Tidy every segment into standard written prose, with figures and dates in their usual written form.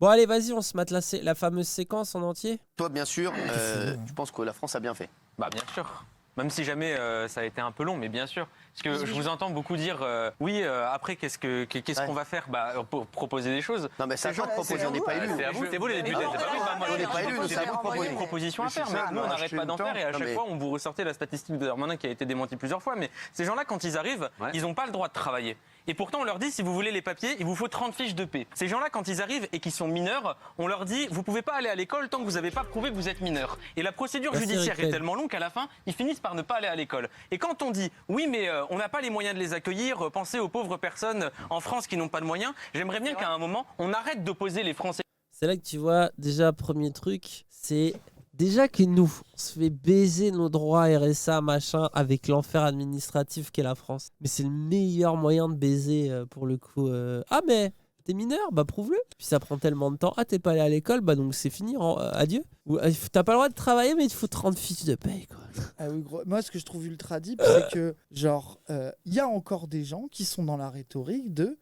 Bon, allez, vas-y, on se mate la fameuse séquence en entier. Toi, bien sûr, je pense que la France a bien fait. Bah bien sûr. Même si jamais ça a été un peu long, mais bien sûr. Parce que je vous entends beaucoup dire après qu'est-ce qu'on va faire pour proposer des choses. Non mais ça j'en proposer, on n'est pas élus. C'est vous les députés, c'est pas nous. On n'est pas élus, c'est à vous de proposer. Des propositions à faire, mais nous on n'arrête pas d'en faire et à chaque fois on vous ressortait la statistique de Darmanin qui a été démentie plusieurs fois. Mais ces gens-là, quand ils arrivent, ils n'ont pas le droit de travailler. Et pourtant, on leur dit, si vous voulez les papiers, il vous faut 30 fiches de paix. Ces gens-là, quand ils arrivent et qu'ils sont mineurs, on leur dit, vous pouvez pas aller à l'école tant que vous n'avez pas prouvé que vous êtes mineur. Et la procédure judiciaire est tellement longue qu'à la fin, ils finissent par ne pas aller à l'école. Et quand on dit, oui, mais on n'a pas les moyens de les accueillir, pensez aux pauvres personnes en France qui n'ont pas de moyens, j'aimerais bien qu'à un moment, on arrête d'opposer les Français. C'est là que tu vois, déjà, premier truc, c'est déjà que nous, on se fait baiser nos droits RSA, machin, avec l'enfer administratif qu'est la France. Mais c'est le meilleur moyen de baiser, pour le coup. Ah, mais t'es mineur, bah prouve-le. Puis ça prend tellement de temps. Ah, t'es pas allé à l'école, bah donc c'est fini, adieu. Ou, t'as pas le droit de travailler, mais il te faut 30 fiches de paye, quoi. Ah oui, gros. Moi, ce que je trouve ultra deep, c'est que, genre, il y a encore des gens qui sont dans la rhétorique de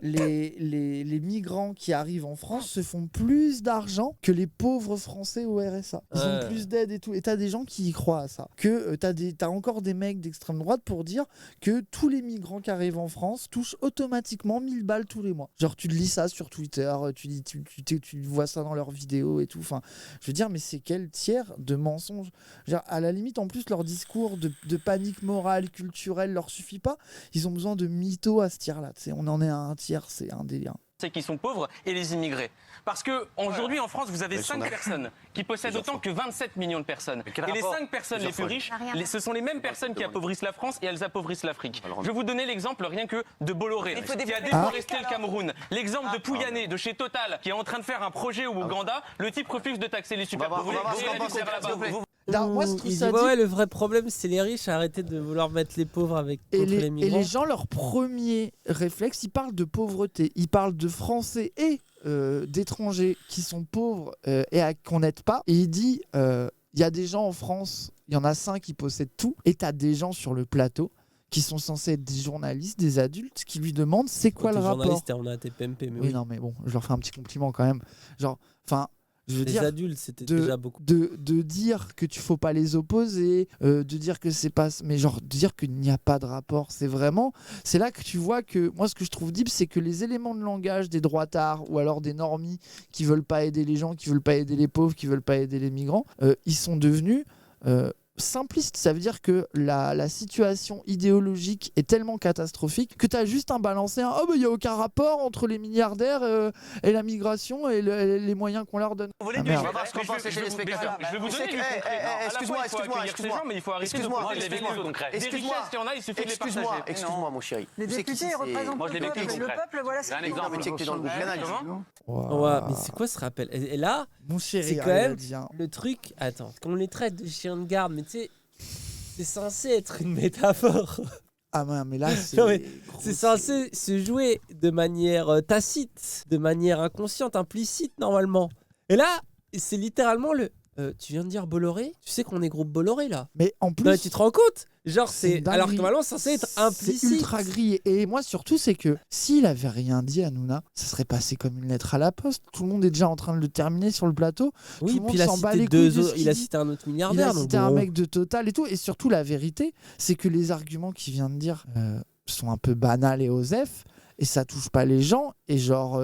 les migrants qui arrivent en France se font plus d'argent que les pauvres Français au RSA. Ils ont plus d'aide et tout. Et t'as des gens qui y croient à ça. Que t'as encore des mecs d'extrême droite pour dire que tous les migrants qui arrivent en France touchent automatiquement 1000 balles tous les mois. Genre, tu lis ça sur Twitter, tu vois ça dans leurs vidéos et tout. Enfin, je veux dire, mais c'est quel tiers de mensonges? Genre, à la limite, en plus, leur discours de panique morale, culturelle leur suffit pas. Ils ont besoin de mythos à ce tiers-là. On en est à un tiers, c'est un délire. C'est qui sont pauvres et les immigrés. Parce que aujourd'hui en France, vous avez 5 personnes qui possèdent autant que 27 millions de personnes. Et les 5 personnes les plus riches, ce sont les mêmes personnes qui appauvrissent la France et elles appauvrissent l'Afrique. Je vais vous donner l'exemple rien que de Bolloré, qui a déforesté le Cameroun. L'exemple de Pouyanné, de chez Total, qui est en train de faire un projet au Ouganda. Le type refuse de taxer les super pauvres. Moi, je trouve ça le vrai problème, c'est les riches. Arrêtez de vouloir mettre les pauvres contre les migrants. Et les gens, leur premier réflexe, ils parlent de pauvreté. Ils parlent de Français et d'étrangers qui sont pauvres et qu'on n'aide pas. Et il dit, il y a des gens en France, il y en a 5 qui possèdent tout. Et tu as des gens sur le plateau qui sont censés être des journalistes, des adultes, qui lui demandent c'est quoi le rapport. Journaliste, on a TPMP, mais oui. Non, mais bon, je leur fais un petit compliment quand même. Genre, enfin... Je veux dire, adultes, c'était déjà beaucoup. De dire que tu faut pas les opposer, de dire que c'est pas... Mais genre, de dire qu'il n'y a pas de rapport, c'est vraiment... C'est là que tu vois que... Moi, ce que je trouve deep, c'est que les éléments de langage des droitards ou alors des normies qui veulent pas aider les gens, qui veulent pas aider les pauvres, qui veulent pas aider les migrants, ils sont devenus... simpliste, ça veut dire que la situation idéologique est tellement catastrophique que tu as juste un balancé il n'y a aucun rapport entre les milliardaires et la migration et les moyens qu'on leur donne. Je vais vous donner excuse-moi, mais il faut arrêter de poser les véhicules concrets. Des richesses, il y en a, il suffit de les partager. Excuse-moi mon chéri. Les députés représentent le peuple, voilà ce qu'il Non mais tu sais que t'es dans le groupe canal. Ouais, mais c'est quoi ce rappel? Et là, mon chéri, c'est quand même le truc... Attends, qu'on les traite de chiens de garde, mais tu sais, c'est censé être une métaphore. Ah ouais, mais là, c'est censé se jouer de manière tacite, de manière inconsciente, implicite normalement. Et là, c'est littéralement tu viens de dire Bolloré? Tu sais qu'on est groupe Bolloré là. Mais en plus, non, mais tu te rends compte? Genre alors que normalement c'est censé être implicite. C'est ultra gris. Et moi surtout c'est que s'il avait rien dit à Hanouna, ça serait passé comme une lettre à la poste. Tout le monde est déjà en train de le terminer sur le plateau. Oui, puis il a cité un autre milliardaire. Il a cité un mec de Total et tout. Et surtout la vérité, c'est que les arguments qu'il vient de dire sont un peu banals et osef. Et ça touche pas les gens. Et genre,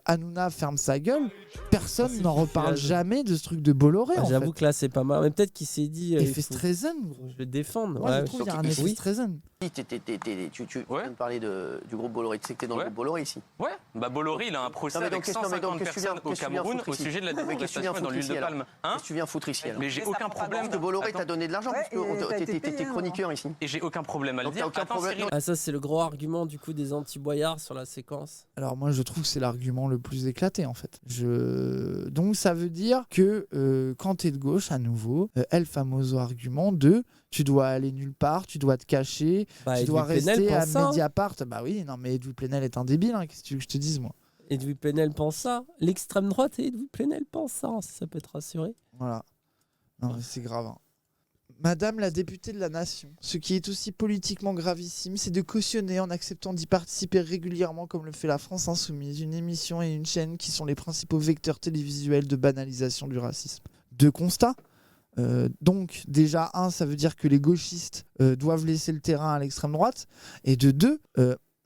Hanouna ferme sa gueule. Personne n'en reparle jamais de ce truc de Bolloré. J'avoue que là, c'est pas mal. Mais peut-être qu'il s'est dit. Effet Streisand, gros. Je vais défendre. Moi, je trouve qu'il y a un effet Streisand. Tu viens de parler du groupe Bolloré. Tu sais que t'es dans le groupe Bolloré ici. Ouais. Bah Bolloré, il a un procès avec 150 personnes au Cameroun au sujet de la déforestation dans l'huile de palme. Qu'est-ce que tu viens foutre ici alors? Mais j'ai aucun problème. Parce que Bolloré t'a donné de l'argent parce que t'es chroniqueur ici. Et j'ai aucun problème à le dire. Ah, ça, c'est le gros argument du coup des anti-boyards sur la séquence. Alors moi je trouve que c'est l'argument le plus éclaté en fait. Donc ça veut dire que quand t'es de gauche à nouveau, El famoso argument de tu dois aller nulle part, tu dois te cacher, tu dois rester à Mediapart. Bah oui, non mais Edoui Plenel est un débile, hein, qu'est-ce que tu veux que je te dise moi? Edoui Plenel pense ça. L'extrême droite et Edoui Plenel pense ça, si ça peut te rassurer. Voilà. Non mais c'est grave. Hein. Madame la députée de la Nation, ce qui est aussi politiquement gravissime, c'est de cautionner en acceptant d'y participer régulièrement, comme le fait la France Insoumise, une émission et une chaîne qui sont les principaux vecteurs télévisuels de banalisation du racisme. 2 constats. Donc déjà, 1, ça veut dire que les gauchistes doivent laisser le terrain à l'extrême droite. Et de 2,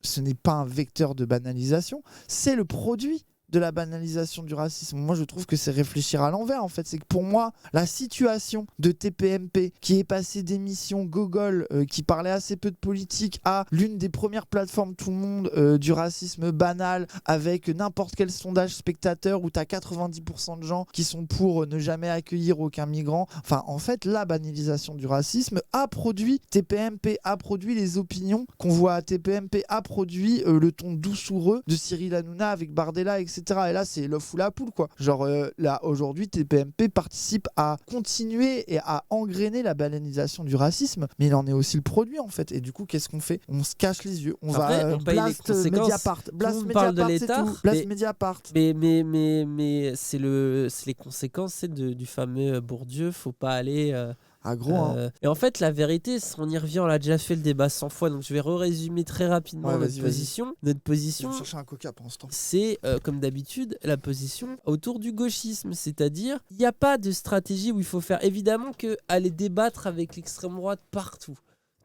ce n'est pas un vecteur de banalisation, c'est le produit de la banalisation du racisme. Moi, je trouve que c'est réfléchir à l'envers, en fait. C'est que pour moi, la situation de TPMP, qui est passée d'émissions gogol, qui parlait assez peu de politique, à l'une des premières plateformes tout le monde du racisme banal, avec n'importe quel sondage spectateur où tu as 90% de gens qui sont pour ne jamais accueillir aucun migrant. Enfin, en fait, la banalisation du racisme a produit TPMP, a produit les opinions qu'on voit à TPMP, a produit le ton doucereux de Cyril Hanouna avec Bardella, etc. Et là, c'est l'œuf ou la poule, quoi. Genre, là, aujourd'hui, TPMP participe à continuer et à engrainer la banalisation du racisme, mais il en est aussi le produit, en fait. Et du coup, qu'est-ce qu'on fait ? On se cache les yeux. On va blast Mediapart. Blast Mediapart, c'est tout. Blast Mediapart. Mais c'est les conséquences du fameux Bourdieu. Faut pas aller... Et en fait, la vérité, on y revient, on l'a déjà fait le débat 100 fois, donc je vais résumer très rapidement notre position. Notre position, je vais chercher un coca pendant ce temps. C'est, comme d'habitude, la position autour du gauchisme. C'est-à-dire, il n'y a pas de stratégie où il faut faire. Évidemment qu'aller débattre avec l'extrême droite partout,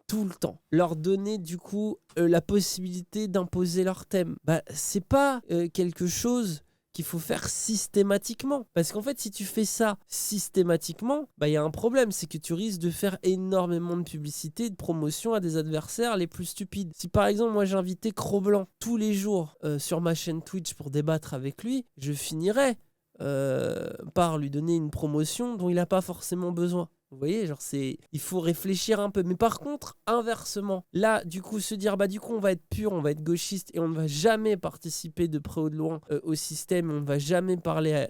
tout le temps, leur donner du coup la possibilité d'imposer leur thème, c'est pas quelque chose qu'il faut faire systématiquement. Parce qu'en fait, si tu fais ça systématiquement, il y a un problème, c'est que tu risques de faire énormément de publicité, de promotion à des adversaires les plus stupides. Si par exemple, moi j'invitais Cro-Blanc tous les jours sur ma chaîne Twitch pour débattre avec lui, je finirais par lui donner une promotion dont il n'a pas forcément besoin. Vous voyez, genre il faut réfléchir un peu. Mais par contre, inversement, là, du coup, se dire, du coup, on va être pur, on va être gauchiste et on ne va jamais participer de près ou de loin au système, on ne va jamais parler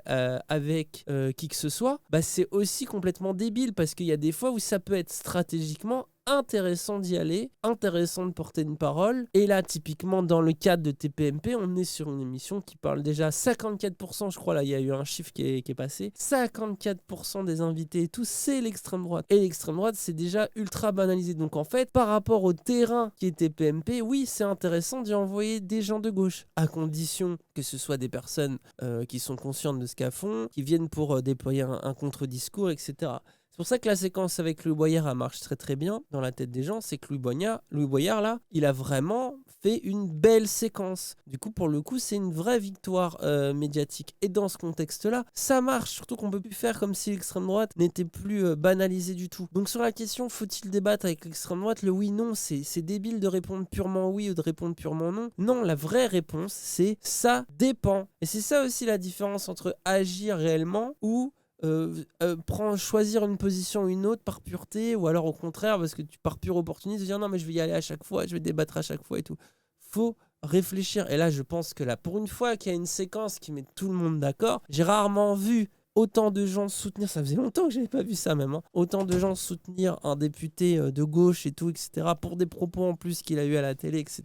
avec qui que ce soit, c'est aussi complètement débile parce qu'il y a des fois où ça peut être stratégiquement intéressant d'y aller, intéressant de porter une parole. Et là, typiquement, dans le cadre de TPMP, on est sur une émission qui parle déjà 54%, je crois, là, il y a eu un chiffre qui est passé. 54% des invités et tout, c'est l'extrême droite. Et l'extrême droite, c'est déjà ultra banalisé. Donc, en fait, par rapport au terrain qui est TPMP, oui, c'est intéressant d'y envoyer des gens de gauche, à condition que ce soit des personnes qui sont conscientes de ce qu'elles font, qui viennent pour déployer un contre-discours, etc. C'est pour ça que la séquence avec Louis Boyard elle marche très très bien dans la tête des gens, c'est que Louis Boyard là, il a vraiment fait une belle séquence. Du coup, pour le coup, c'est une vraie victoire médiatique. Et dans ce contexte-là, ça marche, surtout qu'on peut plus faire comme si l'extrême droite n'était plus banalisée du tout. Donc sur la question, faut-il débattre avec l'extrême droite ? Le oui-non, c'est débile de répondre purement oui ou de répondre purement non. Non, la vraie réponse, c'est ça dépend. Et c'est ça aussi la différence entre agir réellement ou choisir une position ou une autre par pureté, ou alors au contraire parce que tu pars pur opportuniste, dire non mais je vais y aller à chaque fois, je vais débattre à chaque fois et tout. Faut réfléchir. Et là je pense que là, pour une fois qu'il y a une séquence qui met tout le monde d'accord, j'ai rarement vu autant de gens soutenir, ça faisait longtemps que j'avais pas vu ça même, autant de gens soutenir un député de gauche et tout, etc., pour des propos en plus qu'il a eu à la télé, etc.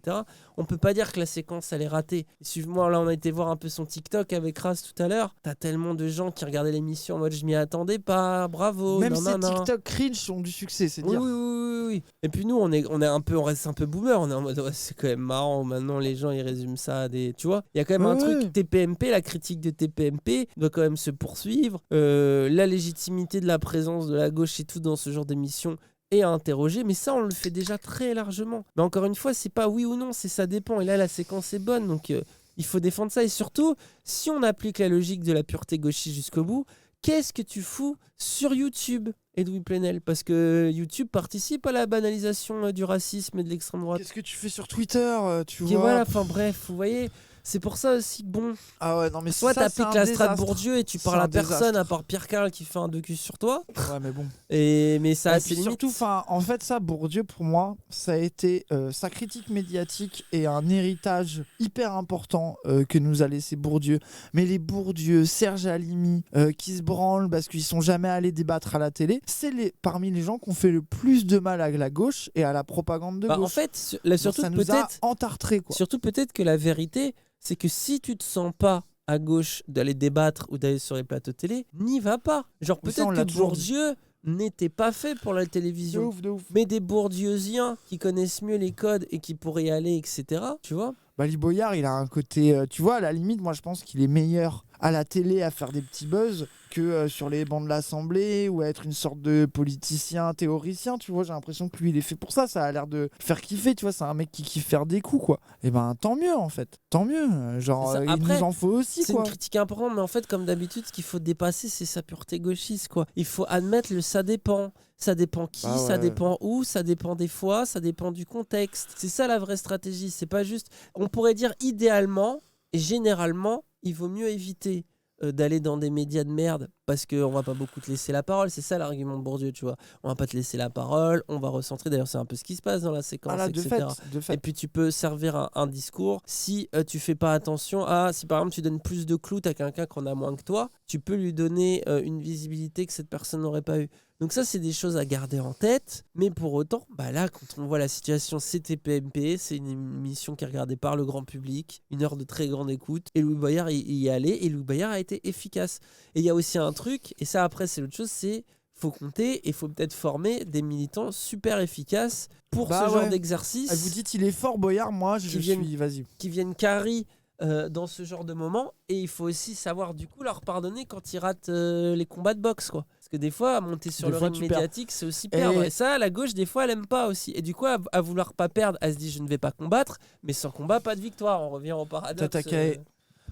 On peut pas dire que la séquence elle est ratée. Suivez-moi, là on a été voir un peu son TikTok avec Raz tout à l'heure, t'as tellement de gens qui regardaient l'émission en mode je m'y attendais pas, bravo. Même ces TikTok cringe ont du succès, c'est dire. Oui. Et puis nous on reste un peu boomer, on est en mode c'est quand même marrant, maintenant les gens ils résument ça à des, tu vois, il y a quand même un truc TPMP, la critique de TPMP doit quand même se poursuivre. La légitimité de la présence de la gauche et tout dans ce genre d'émission est à interroger, mais ça on le fait déjà très largement. Mais encore une fois, c'est pas oui ou non, c'est ça dépend. Et là la séquence est bonne, donc il faut défendre ça. Et surtout, si on applique la logique de la pureté gauchiste jusqu'au bout, qu'est-ce que tu fous sur YouTube, Edoui Plenel ? Parce que YouTube participe à la banalisation du racisme et de l'extrême droite. Qu'est-ce que tu fais sur Twitter, tu vois ? Voilà, enfin bref, vous voyez. C'est pour ça aussi, bon. Ah ouais, non, mais soit t'appliques la strat Bourdieu et tu parles à personne désastre. à part Pierre Carl qui fait un docu sur toi. Ouais, mais bon. Mais ça a ses limites. Surtout, en fait, ça, Bourdieu, pour moi, ça a été sa critique médiatique et un héritage hyper important que nous a laissé Bourdieu. Mais les Bourdieu, Serge Halimi, qui se branlent parce qu'ils sont jamais allés débattre à la télé, c'est parmi les gens qui ont fait le plus de mal à la gauche et à la propagande de gauche. En fait, surtout ça nous a entartrés, quoi. Surtout peut-être que la vérité, c'est que si tu te sens pas à gauche d'aller débattre ou d'aller sur les plateaux télé, n'y va pas. Genre peut-être que Bourdieu, n'était pas fait pour la télévision. De ouf. Mais des bourdieusiens qui connaissent mieux les codes et qui pourraient y aller, etc. Tu vois ? Lee Boyard, il a un côté... tu vois, à la limite, moi, je pense qu'il est meilleur à la télé à faire des petits buzz que sur les bancs de l'Assemblée ou à être une sorte de politicien théoricien, tu vois. J'ai l'impression que lui, il est fait pour ça. Ça a l'air de le faire kiffer, tu vois. C'est un mec qui kiffe faire des coups, quoi. Et ben, tant mieux, en fait. Tant mieux. Genre, il nous en faut aussi, c'est quoi. une critique importante, mais en fait, comme d'habitude, ce qu'il faut dépasser, c'est sa pureté gauchiste, quoi. Il faut admettre le ça dépend. Ça dépend qui, ça dépend où, ça dépend des fois, ça dépend du contexte. C'est ça la vraie stratégie. C'est pas juste... On pourrait dire idéalement et généralement, il vaut mieux éviter d'aller dans des médias de merde parce qu'on va pas beaucoup te laisser la parole. C'est ça l'argument de Bourdieu, tu vois. On va pas te laisser la parole, on va recentrer. D'ailleurs, c'est un peu ce qui se passe dans la séquence, etc. De fait. Et puis tu peux servir un discours. Si tu fais pas attention à... Si par exemple tu donnes plus de clout à quelqu'un qu'on a moins que toi, tu peux lui donner une visibilité que cette personne n'aurait pas eu. Donc ça, c'est des choses à garder en tête. Mais pour autant, là, quand on voit la situation, c'était PMP, c'est une émission qui est regardée par le grand public, 1 heure de très grande écoute. Et Louis Boyard y est allé, et Louis Boyard a été efficace. Et il y a aussi un truc, et ça après c'est l'autre chose, c'est faut compter et il faut peut-être former des militants super efficaces pour ce genre d'exercice. Vous dites il est fort Boyard, moi je suis... Vas-y. Qui viennent carry dans ce genre de moment, et il faut aussi savoir du coup leur pardonner quand ils ratent les combats de boxe, quoi. Parce que des fois, monter sur le ring médiatique, c'est aussi perdre. Et ça, la gauche, des fois, elle aime pas aussi. Et du coup, à vouloir pas perdre, elle se dit je ne vais pas combattre, mais sans combat, pas de victoire. On revient au paradoxe.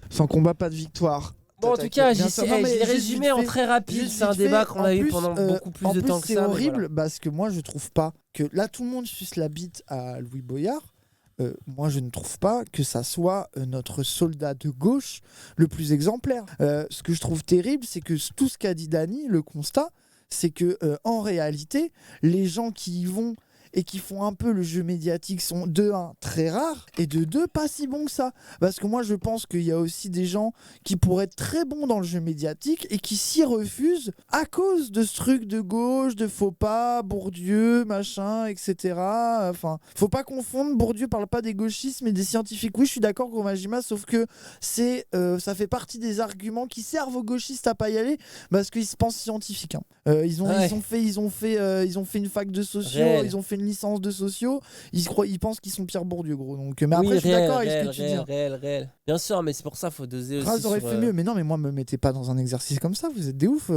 Sans combat, pas de victoire. Bon, en tout cas, je l'ai résumé en très rapide. C'est un débat qu'on a eu pendant beaucoup plus de temps que ça. C'est horrible parce que moi, je trouve pas que là, tout le monde suce la bite à Louis Boyard. Moi, je ne trouve pas que ça soit notre soldat de gauche le plus exemplaire. Ce que je trouve terrible, c'est que tout ce qu'a dit Dany, le constat, c'est que en réalité, les gens qui y vont et qui font un peu le jeu médiatique sont de 1 très rares et de 2 pas si bons que ça. Parce que moi je pense qu'il y a aussi des gens qui pourraient être très bons dans le jeu médiatique et qui s'y refusent à cause de ce truc de gauche, de faux pas, Bourdieu, machin, etc. Enfin, faut pas confondre, Bourdieu parle pas des gauchistes mais des scientifiques. Oui, je suis d'accord avec Majima, sauf que ça fait partie des arguments qui servent aux gauchistes à pas y aller parce qu'ils se pensent scientifiques. Ils ont fait une fac de sociaux, ils ont fait une licence de sociaux, ils pensent qu'ils sont Pierre Bourdieu, gros. Donc, mais après, je suis d'accord avec ce que tu dis. Réel. Bien sûr, mais c'est pour ça, faut doser aussi. Ils auraient fait mieux, mais non, mais moi, me mettez pas dans un exercice comme ça, vous êtes des ouf.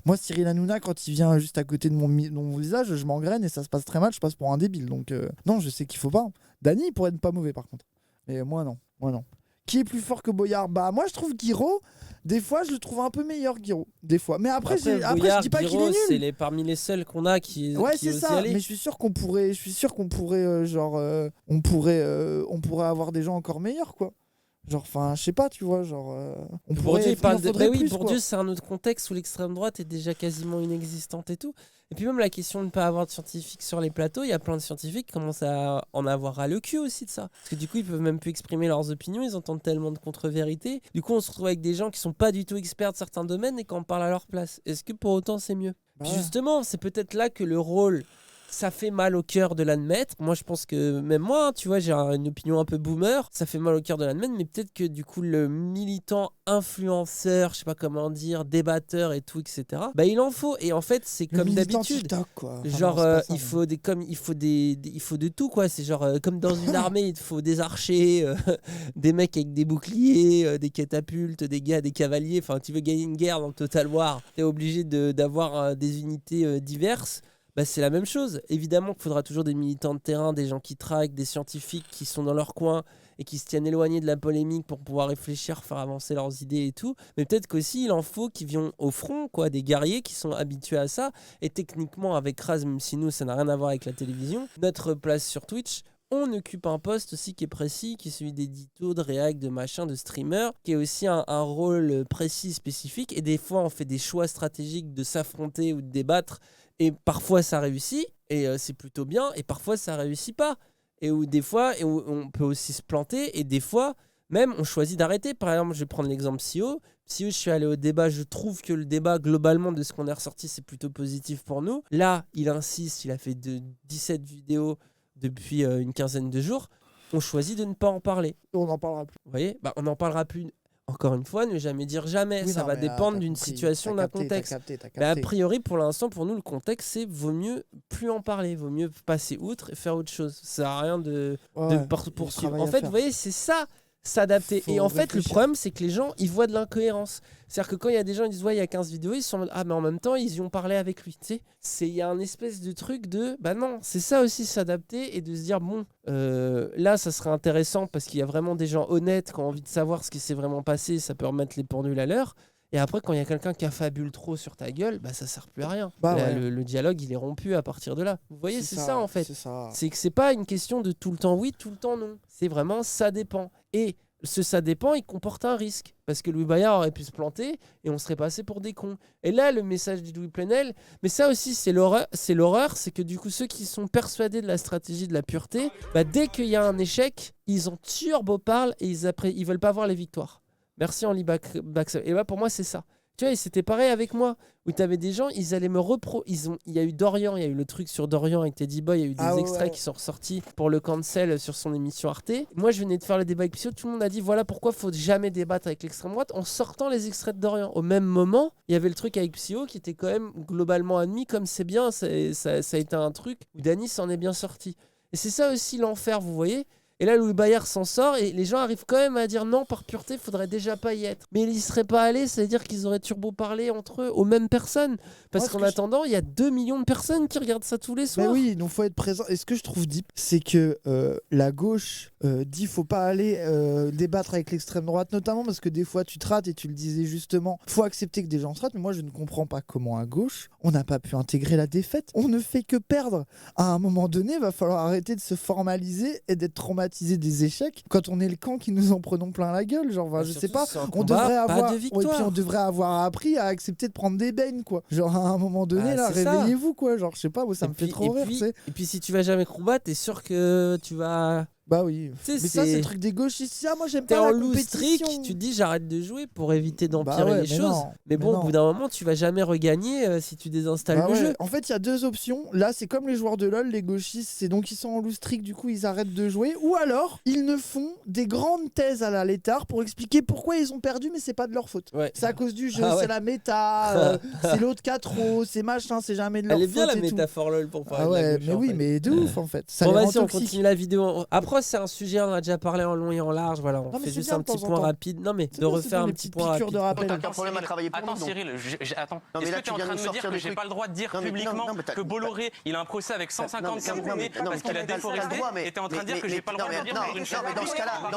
Moi, Cyril Hanouna, quand il vient juste à côté de mon visage, je m'engraine et ça se passe très mal, je passe pour un débile. Donc, non, je sais qu'il faut pas. Dany, il pourrait être pas mauvais par contre. Mais moi, non. Qui est plus fort que Boyard ? Moi, je trouve Guiraud. Des fois, je le trouve un peu meilleur, Guiraud. Des fois. Mais après je dis pas qu'il est nul. C'est parmi les seuls qu'on a qui. Ouais, qui c'est ça. Mais je suis sûr qu'on pourrait, on pourrait avoir des gens encore meilleurs, quoi. Genre, enfin, je sais pas, tu vois, genre. Bourdieu, Bourdieu, c'est un autre contexte où l'extrême droite est déjà quasiment inexistante et tout. Et puis même la question de ne pas avoir de scientifiques sur les plateaux, il y a plein de scientifiques qui commencent à en avoir ras le cul aussi de ça. Parce que du coup, ils peuvent même plus exprimer leurs opinions, ils entendent tellement de contre-vérités. Du coup, on se retrouve avec des gens qui sont pas du tout experts de certains domaines et qui en parlent à leur place. Est-ce que pour autant c'est mieux ? Puis justement, c'est peut-être là que le rôle... Ça fait mal au cœur de l'admettre. Moi, je pense que même moi, tu vois, j'ai une opinion un peu boomer. Ça fait mal au cœur de l'admettre, mais peut-être que du coup, le militant influenceur, je sais pas comment dire, débatteur et tout, etc. Il en faut. Et en fait, c'est comme d'habitude. TikTok, quoi. Enfin, genre, il faut de tout, quoi. C'est genre comme dans une armée, il faut des archers, des mecs avec des boucliers, des catapultes, des gars, des cavaliers. Enfin, tu veux gagner une guerre dans Total War, t'es obligé d'avoir des unités diverses. C'est la même chose. Évidemment qu'il faudra toujours des militants de terrain, des gens qui traquent, des scientifiques qui sont dans leur coin et qui se tiennent éloignés de la polémique pour pouvoir réfléchir, faire avancer leurs idées et tout. Mais peut-être qu'aussi, il en faut qui viennent au front, quoi, des guerriers qui sont habitués à ça. Et techniquement, avec Raz, même si nous, ça n'a rien à voir avec la télévision, notre place sur Twitch, on occupe un poste aussi qui est précis, qui est celui d'édito, de réact, de machin, de streamer, qui est aussi un rôle précis, spécifique. Et des fois, on fait des choix stratégiques de s'affronter ou de débattre. Et parfois ça réussit, et c'est plutôt bien, et parfois ça réussit pas. Et où des fois, on peut aussi se planter, et des fois, même on choisit d'arrêter. Par exemple, je vais prendre l'exemple Psyo. Psyo, je suis allé au débat, je trouve que le débat, globalement, de ce qu'on est ressorti, c'est plutôt positif pour nous. Là, il insiste, il a fait 17 vidéos depuis une quinzaine de jours. On choisit de ne pas en parler. On n'en parlera plus. Vous voyez ? On n'en parlera plus. Encore une fois, ne jamais dire jamais. Oui, ça non, va mais, dépendre t'as d'une compris, situation, d'un contexte. T'as capté. Mais a priori, pour l'instant, pour nous, le contexte, c'est vaut mieux plus en parler, vaut mieux passer outre et faire autre chose. Ça sert à rien de poursuivre. En fait, vous voyez, c'est ça, s'adapter. Et en fait, le problème, c'est que les gens, ils voient de l'incohérence. C'est-à-dire que quand il y a des gens qui disent, ouais, il y a 15 vidéos, ils sont en mode, ah, mais en même temps, ils y ont parlé avec lui. Tu sais, il y a un espèce de truc de, bah non, c'est ça aussi, s'adapter et de se dire, bon, là, ça serait intéressant parce qu'il y a vraiment des gens honnêtes qui ont envie de savoir ce qui s'est vraiment passé, ça peut remettre les pendules à l'heure. Et après, quand il y a quelqu'un qui affabule trop sur ta gueule, bah ça sert plus à rien. Le dialogue, il est rompu à partir de là. Vous voyez, c'est ça en fait. C'est que c'est pas une question de tout le temps oui, tout le temps non. C'est vraiment ça dépend. Et ça dépend, il comporte un risque. Parce que Louis Bayard aurait pu se planter et on serait passé pour des cons. Et là, le message de Louis Plenel, mais ça aussi, c'est l'horreur, c'est que du coup, ceux qui sont persuadés de la stratégie de la pureté, bah, dès qu'il y a un échec, ils en turbo-parlent et ils veulent pas voir les victoires. Merci Henri Bax. Et bah pour moi, c'est ça. Tu vois, et c'était pareil avec moi, où tu avais des gens, ils allaient me il y a eu Dorian, il y a eu le truc sur Dorian avec Teddy Boy, il y a eu des extraits qui sont ressortis pour le cancel sur son émission Arte. Moi, je venais de faire le débat avec Psyo, tout le monde a dit voilà pourquoi il faut jamais débattre avec l'extrême droite en sortant les extraits de Dorian. Au même moment, il y avait le truc avec Psyo qui était quand même globalement admis, comme c'est bien, ça a été un truc où Dany s'en est bien sorti. Et c'est ça aussi l'enfer, vous voyez. Et là, Louis Bayard s'en sort et les gens arrivent quand même à dire non, par pureté, faudrait déjà pas y être. Mais ils y seraient pas allés, c'est-à-dire qu'ils auraient turbo-parlé entre eux, aux mêmes personnes. Parce qu'en attendant, il y a 2 millions de personnes qui regardent ça tous les soirs. Mais oui, donc faut être présent. Et ce que je trouve deep, c'est que la gauche dit faut pas aller débattre avec l'extrême droite, notamment parce que des fois tu te rates et tu le disais justement, faut accepter que des gens se ratent. Mais moi, je ne comprends pas comment à gauche, on n'a pas pu intégrer la défaite. On ne fait que perdre. À un moment donné, il va falloir arrêter de se formaliser et d'être traumatisé des échecs quand on est le camp qui nous en prenons plein la gueule. Genre, je sais pas, on devrait avoir appris à accepter de prendre des beignes, quoi. Genre, à un moment donné, là, réveillez-vous, quoi. Genre, je sais pas, moi, ça me fait trop rire, tu sais. Et puis, si tu vas jamais combattre, t'es sûr que tu vas. Bah oui, mais ça c'est le truc des gauchistes. Ah, moi j'aime pas la compétition. Tu te dis j'arrête de jouer pour éviter d'empirer les choses. Mais bon, au bout d'un moment, tu vas jamais regagner si tu désinstalles le jeu. En fait, il y a deux options. Là, c'est comme les joueurs de LoL, les gauchistes, c'est donc ils sont en loose-trick, du coup ils arrêtent de jouer. Ou alors, ils ne font des grandes thèses à la létard pour expliquer pourquoi ils ont perdu, mais c'est pas de leur faute. C'est à cause du jeu, c'est la méta, c'est l'autre qui a trop, c'est machin, c'est jamais de leur faute. Elle est bien la métaphore LoL pour parler de la gauche. Mais oui, mais de ouf en fait. Bon, vas-y, on continue la vidéo. Après, c'est un sujet, on a déjà parlé en long et en large. Voilà, on fait juste un petit point rapide. Non, mais de refaire un petit point rapide. Attends, Cyril, attends. Est-ce que tu es en train de me dire que j'ai pas le droit de dire publiquement que Bolloré, il a un procès avec 154 points parce qu'il a déforesté et t'es en train de dire que j'ai pas le droit de dire une chaîne. Dans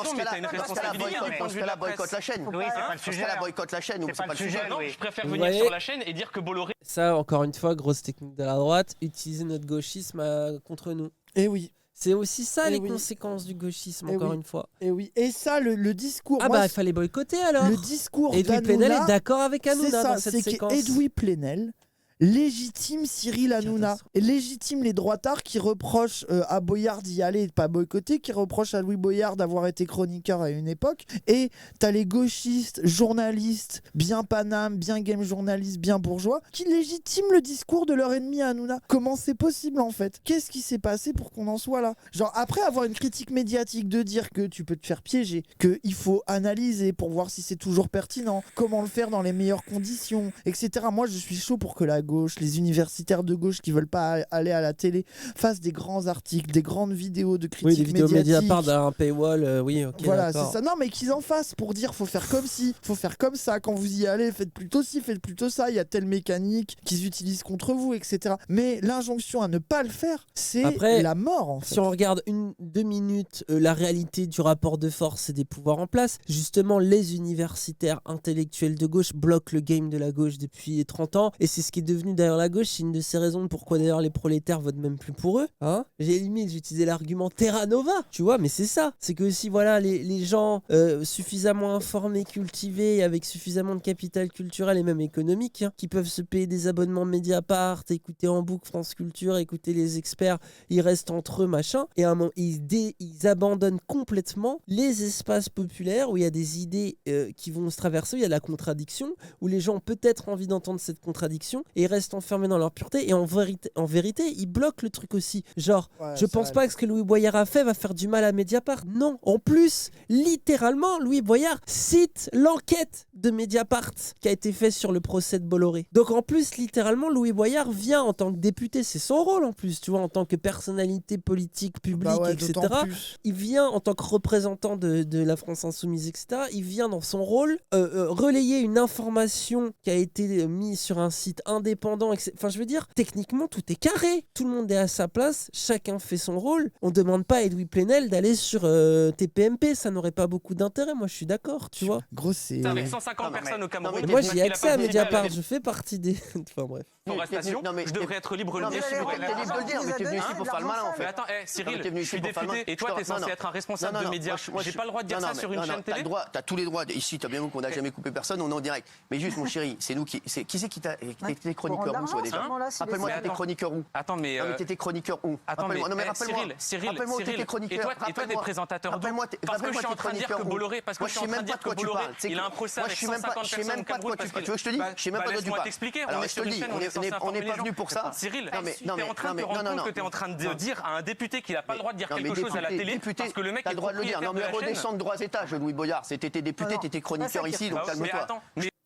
ce cas-là, boycotte la chaîne. Oui, c'est pas le sujet. Boycotte la chaîne. C'est pas le sujet. Non, je préfère venir sur la chaîne et dire que Bolloré. Ça, encore une fois, grosse technique de la droite, utiliser notre gauchisme contre nous. Et oui. C'est aussi ça les conséquences du gauchisme, encore une fois. Et oui. Et ça, le discours. Ah, il fallait boycotter alors. Le discours Edoui Plenel est d'accord avec Hanouna dans cette séquence. C'est qu'Edoui Plenel légitime Cyril Hanouna et légitime les droitards qui reprochent à Boyard d'y aller et de pas boycotter, qui reprochent à Louis Boyard d'avoir été chroniqueur à une époque. Et t'as les gauchistes, journalistes, bien Paname, bien game journalistes, bien bourgeois, qui légitiment le discours de leur ennemi Hanouna. Comment c'est possible en fait? Qu'est-ce qui s'est passé pour qu'on en soit là? Genre après avoir une critique médiatique de dire que tu peux te faire piéger, qu'il faut analyser pour voir si c'est toujours pertinent, comment le faire dans les meilleures conditions, etc. Moi je suis chaud pour que la gauche, les universitaires de gauche qui veulent pas aller à la télé fassent des grands articles, des grandes vidéos de critiques médiatiques. Oui, des vidéos Mediapart d'un paywall, oui, ok. Voilà, c'est ça. Non, mais qu'ils en fassent pour dire faut faire comme ci, faut faire comme ça. Quand vous y allez, faites plutôt ci, faites plutôt ça. Il y a telle mécanique qu'ils utilisent contre vous, etc. Mais l'injonction à ne pas le faire, c'est la mort en fait. Si on regarde 2 minutes la réalité du rapport de force et des pouvoirs en place, justement, les universitaires intellectuels de gauche bloquent le game de la gauche depuis 30 ans et c'est ce qui est devenu d'ailleurs la gauche. C'est une de ces raisons de pourquoi d'ailleurs les prolétaires votent même plus pour eux. J'ai limite, j'utilisais l'argument Terra Nova, tu vois, mais c'est ça. C'est que si voilà, les gens suffisamment informés, cultivés, avec suffisamment de capital culturel et même économique, qui peuvent se payer des abonnements Mediapart, écouter en boucle France Culture, écouter les experts, ils restent entre eux, machin, et à un moment, ils abandonnent complètement les espaces populaires où il y a des idées qui vont se traverser, où il y a de la contradiction, où les gens ont peut-être envie d'entendre cette contradiction, et restent enfermés dans leur pureté. Et en vérité, ils bloquent le truc aussi. Genre, je pense pas que ce que Louis Boyard a fait va faire du mal à Mediapart. Non. En plus, littéralement, Louis Boyard cite l'enquête de Mediapart qui a été faite sur le procès de Bolloré. Donc en plus, littéralement, Louis Boyard vient en tant que député, c'est son rôle en plus, tu vois, en tant que personnalité politique, publique, etc. Il vient en tant que représentant de la France Insoumise, etc. Il vient dans son rôle relayer une information qui a été mise sur un site indépendant. Enfin, je veux dire, techniquement, tout est carré. Tout le monde est à sa place, chacun fait son rôle. On demande pas à Edoui Plenel d'aller sur TPMP, ça n'aurait pas beaucoup d'intérêt, moi je suis d'accord, tu vois. Gros, c'est... Avec 150 personnes au Cameroun. Moi j'ai accès à Mediapart, je fais partie des... Enfin bref. Je devrais être libre de le dire. T'es libre de le dire, mais t'es venu ici pour faire le malin en fait. Mais attends, Cyril, je suis député et toi t'es censé être un responsable de médias. J'ai pas le droit de dire ça sur une chaîne télé. T'as tous les droits. Ici, t'as bien vu qu'on n'a jamais coupé personne, on est en direct. Mais juste, mon chéri, c'est nous qui. Qui c'est qui t'a. T'étais chroniqueur où, toi déjà? Rappelle-moi, t'étais chroniqueur où? Attends, mais. Non, mais t'étais chroniqueur où? Attends, mais Cyril, et toi t'es présentateur d'où? Parce que je suis en train de dire que Bolloré. Parce que je suis en train de dire que Bolloré, il a un procès avec 150 personnes au Cameroun. Tu veux que je te dise? Je sais même pas de quoi tu parles. T'expliquer. Alors, je te le dis, on n'est pas venu pour ça. Cyril, t'es en train de te rendre compte que t'es en train de dire à un député qu'il a pas le droit de dire quelque chose à la télé parce que le mec a le droit de le dire. Non, mais redescends de droits étages, Louis Boyard. T'étais député, t'étais chroniqueur ici, donc calme-toi.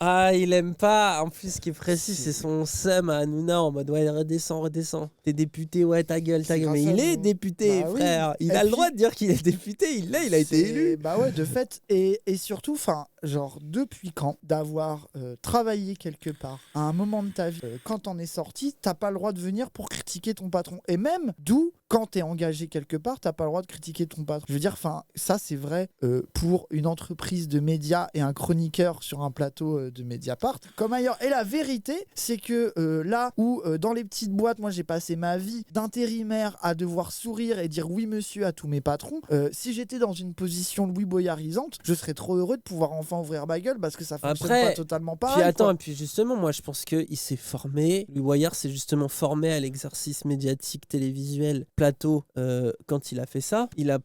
Ah, il aime pas. En plus, ce qui est précis, c'est son seum à Hanouna en mode ouais, redescends. T'es député, ouais, ta gueule. Mais il est député, frère. Il a le droit de dire qu'il est député. Il a été élu. Bah ouais, de fait. Et surtout, enfin, genre, depuis quand d'avoir travaillé quelque part à un moment de ta vie, quand t'en es sorti, t'as pas le droit de venir pour critiquer ton patron. Et même, d'où, quand t'es engagé quelque part, t'as pas le droit de critiquer ton patron. Je veux dire, enfin, ça, c'est vrai pour une entreprise de médias et un chroniqueur sur un plateau de Mediapart, comme ailleurs. Et la vérité, c'est que là où dans les petites boîtes, moi j'ai passé ma vie d'intérimaire à devoir sourire et dire oui monsieur à tous mes patrons, si j'étais dans une position Louis Boyarisante, je serais trop heureux de pouvoir enfin ouvrir ma gueule parce que ça fonctionne pas totalement pareil. Puis attends, et puis justement, moi je pense qu'il s'est formé, Louis Boyard s'est justement formé à l'exercice médiatique, télévisuel, plateau, quand il a fait ça. Il a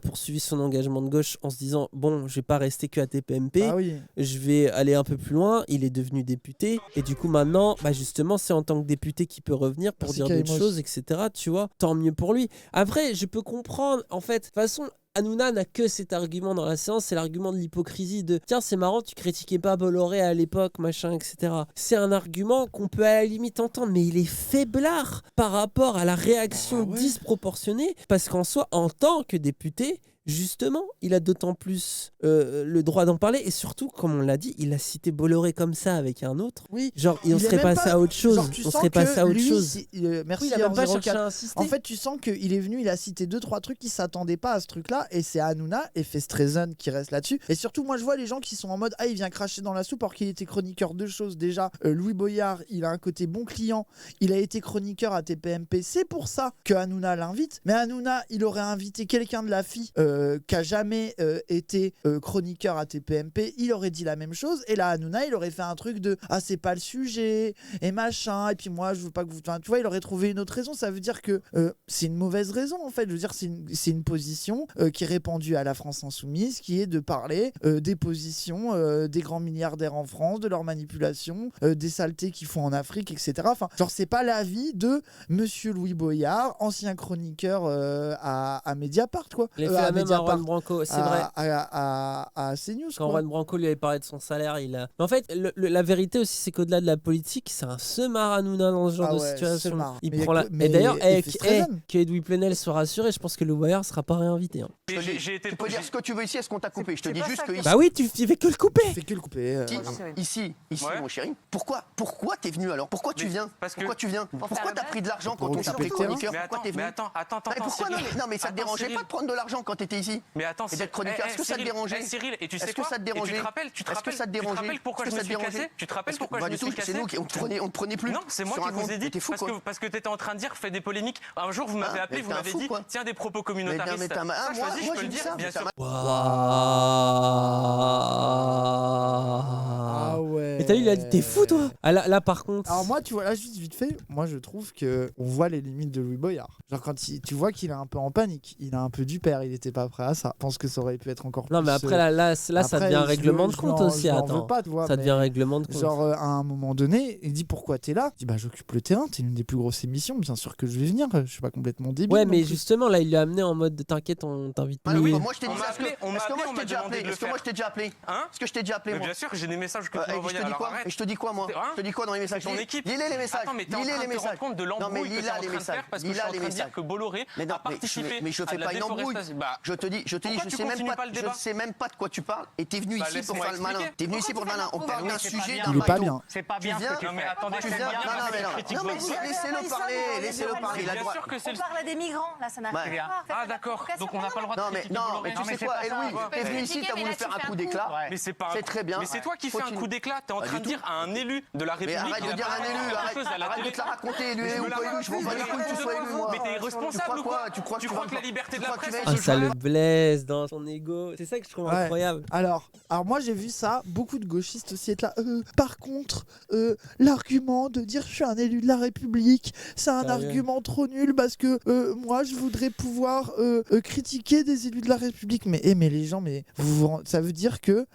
poursuivi son engagement de gauche en se disant bon, je vais pas rester que à TPMP, je vais aller un peu plus loin. Il est devenu député et du coup maintenant justement c'est en tant que député qu'il peut revenir pour dire d'autres choses, etc. Tu vois, tant mieux pour lui. Après je peux comprendre en fait, de toute façon Hanouna n'a que cet argument dans la séance, c'est l'argument de l'hypocrisie de tiens c'est marrant tu critiquais pas Bolloré à l'époque machin, etc. C'est un argument qu'on peut à la limite entendre, mais il est faiblard par rapport à la réaction disproportionnée, parce qu'en soi en tant que député justement, il a d'autant plus le droit d'en parler, et surtout, comme on l'a dit, il a cité Bolloré comme ça avec un autre. Oui. Genre, on serait passé à autre chose. On serait passé à autre chose. Merci. Il a même pas cherché à insister. En fait, tu sens qu'il est venu, il a cité 2-3 trucs qui s'attendaient pas à ce truc-là, et c'est Hanouna et Festrezen qui reste là-dessus. Et surtout, moi, je vois les gens qui sont en mode il vient cracher dans la soupe alors qu'il était chroniqueur de choses. Déjà, Louis Boyard, il a un côté bon client. Il a été chroniqueur à TPMP. C'est pour ça que Hanouna l'invite. Mais Hanouna, il aurait invité quelqu'un de la FI qui a jamais été chroniqueur à TPMP, il aurait dit la même chose, et là Hanouna il aurait fait un truc de c'est pas le sujet et machin, et puis moi je veux pas que vous, enfin, tu vois, il aurait trouvé une autre raison. Ça veut dire que c'est une mauvaise raison en fait. Je veux dire, c'est une position qui est répandue à la France Insoumise, qui est de parler des positions des grands milliardaires en France, de leur manipulation, des saletés qu'ils font en Afrique, etc. Enfin, genre c'est pas l'avis de monsieur Louis Boyard, ancien chroniqueur à Mediapart, quoi. Il a fait la même à Juan Branco, c'est vrai. À CNews. Quand Juan Branco lui avait parlé de son salaire, il a... Mais en fait, la vérité aussi, c'est qu'au-delà de la politique, c'est un seumar Hanouna dans ce genre de situation. Il prend la... Et d'ailleurs, que Edoui Plenel soit rassuré, je pense que le Boyard sera pas réinvité. Hein. Tu peux dire ce que tu veux ici, est-ce qu'on t'a coupé? Je te dis juste que ici... Bah oui, tu fais que le couper. Tu fais que le couper. Ici, mon chéri. Pourquoi t'es venu alors? Pourquoi tu viens? Pourquoi tu viens? Pourquoi t'as pris de l'argent quand on t'a pris chroniqueur? Pourquoi t'es venu? Non, mais ça te dérangeait pas de prendre de l'argent quand t'étais ici? Mais attends, et d'être chroniqueur, est-ce que ça te dérangeait? Cyril, et tu sais quoi? Est-ce que ça te dérangeait? Tu te rappelles pourquoi je me suis cassé? Tu te rappelles pourquoi je me suis cassé? C'est nous qui on te prenait plus. Non, c'est moi qui vous ai dit parce que t'étais en train de dire fais des polémiques. Un jour vous m'avez appelé, vous m'avez dit tiens des propos communautaristes. Moi je peux le dire, bien sûr. Ah ouais. Et t'as vu, il a dit t'es fou toi. Là par contre. Alors moi, tu vois, là juste vite fait, moi je trouve que on voit les limites de Louis Boyard. Genre quand tu vois qu'il est un peu en panique, il a un peu du père, il était pas prêt à ça. Je pense que ça aurait pu être encore plus. Non mais après là ça devient un règlement de compte aussi. Attends. Pas, tu vois, ça devient un règlement de compte. Genre à un moment donné, il dit pourquoi t'es là. Il dit bah j'occupe le terrain, t'es une des plus grosses émissions, bien sûr que je vais venir. Je suis pas complètement débile. Ouais mais justement là il l'a amené en mode t'inquiète on t'invite. Oui. Moi je t'ai dit ça. Est-ce que moi je t'ai déjà appelé? Est-ce que moi je t'ai déjà appelé? Est-ce que je t'ai déjà appelé? Bien sûr j'ai des messages que tu m'as envoyés. Et je te dis quoi moi? Je te dis quoi dans les messages? Ton équipe. Lis les messages. Attends mais t'es en train de te rendre compte de l'embrouille que t'es en train de faire parce que je suis en train de dire que Bolloré a participé. Mais je fais pas une embrouille. Je te dis, je sais même pas de quoi tu parles. Et t'es venu ici pour faire le malin. T'es venu ici pour le malin. On parle d'un sujet d'un Il est pas bien. C'est pas bien. Non mais attendez, non mais laissez-le parler. Bien sûr que c'est On parle des migrants, là ça n'a rien à voir. Ah d'accord. Donc on n'a pas le droit de critiquer Non Bolloré. mais tu sais quoi, Louis, t'es venu ici, t'as voulu faire un coup d'éclat. Mais c'est pas. C'est très bien. Mais c'est toi qui fais un coup d'éclat. T'es en train de dire à un élu de la République. Mais arrête de dire un élu, arrête de te la raconter, élu ou pas élu, je m'en bats les couilles que tu sois élu moi. Mais t'es responsable ou quoi? Tu crois que la liberté de la presse ça le blesse dans son ego. C'est ça que je trouve incroyable. Alors moi j'ai vu ça, beaucoup de gauchistes aussi être là. Par contre, l'argument de dire je suis un élu de la République, c'est un argument trop nul parce que moi je voudrais pouvoir critiquer des élus de la République. Mais les gens, ça veut dire que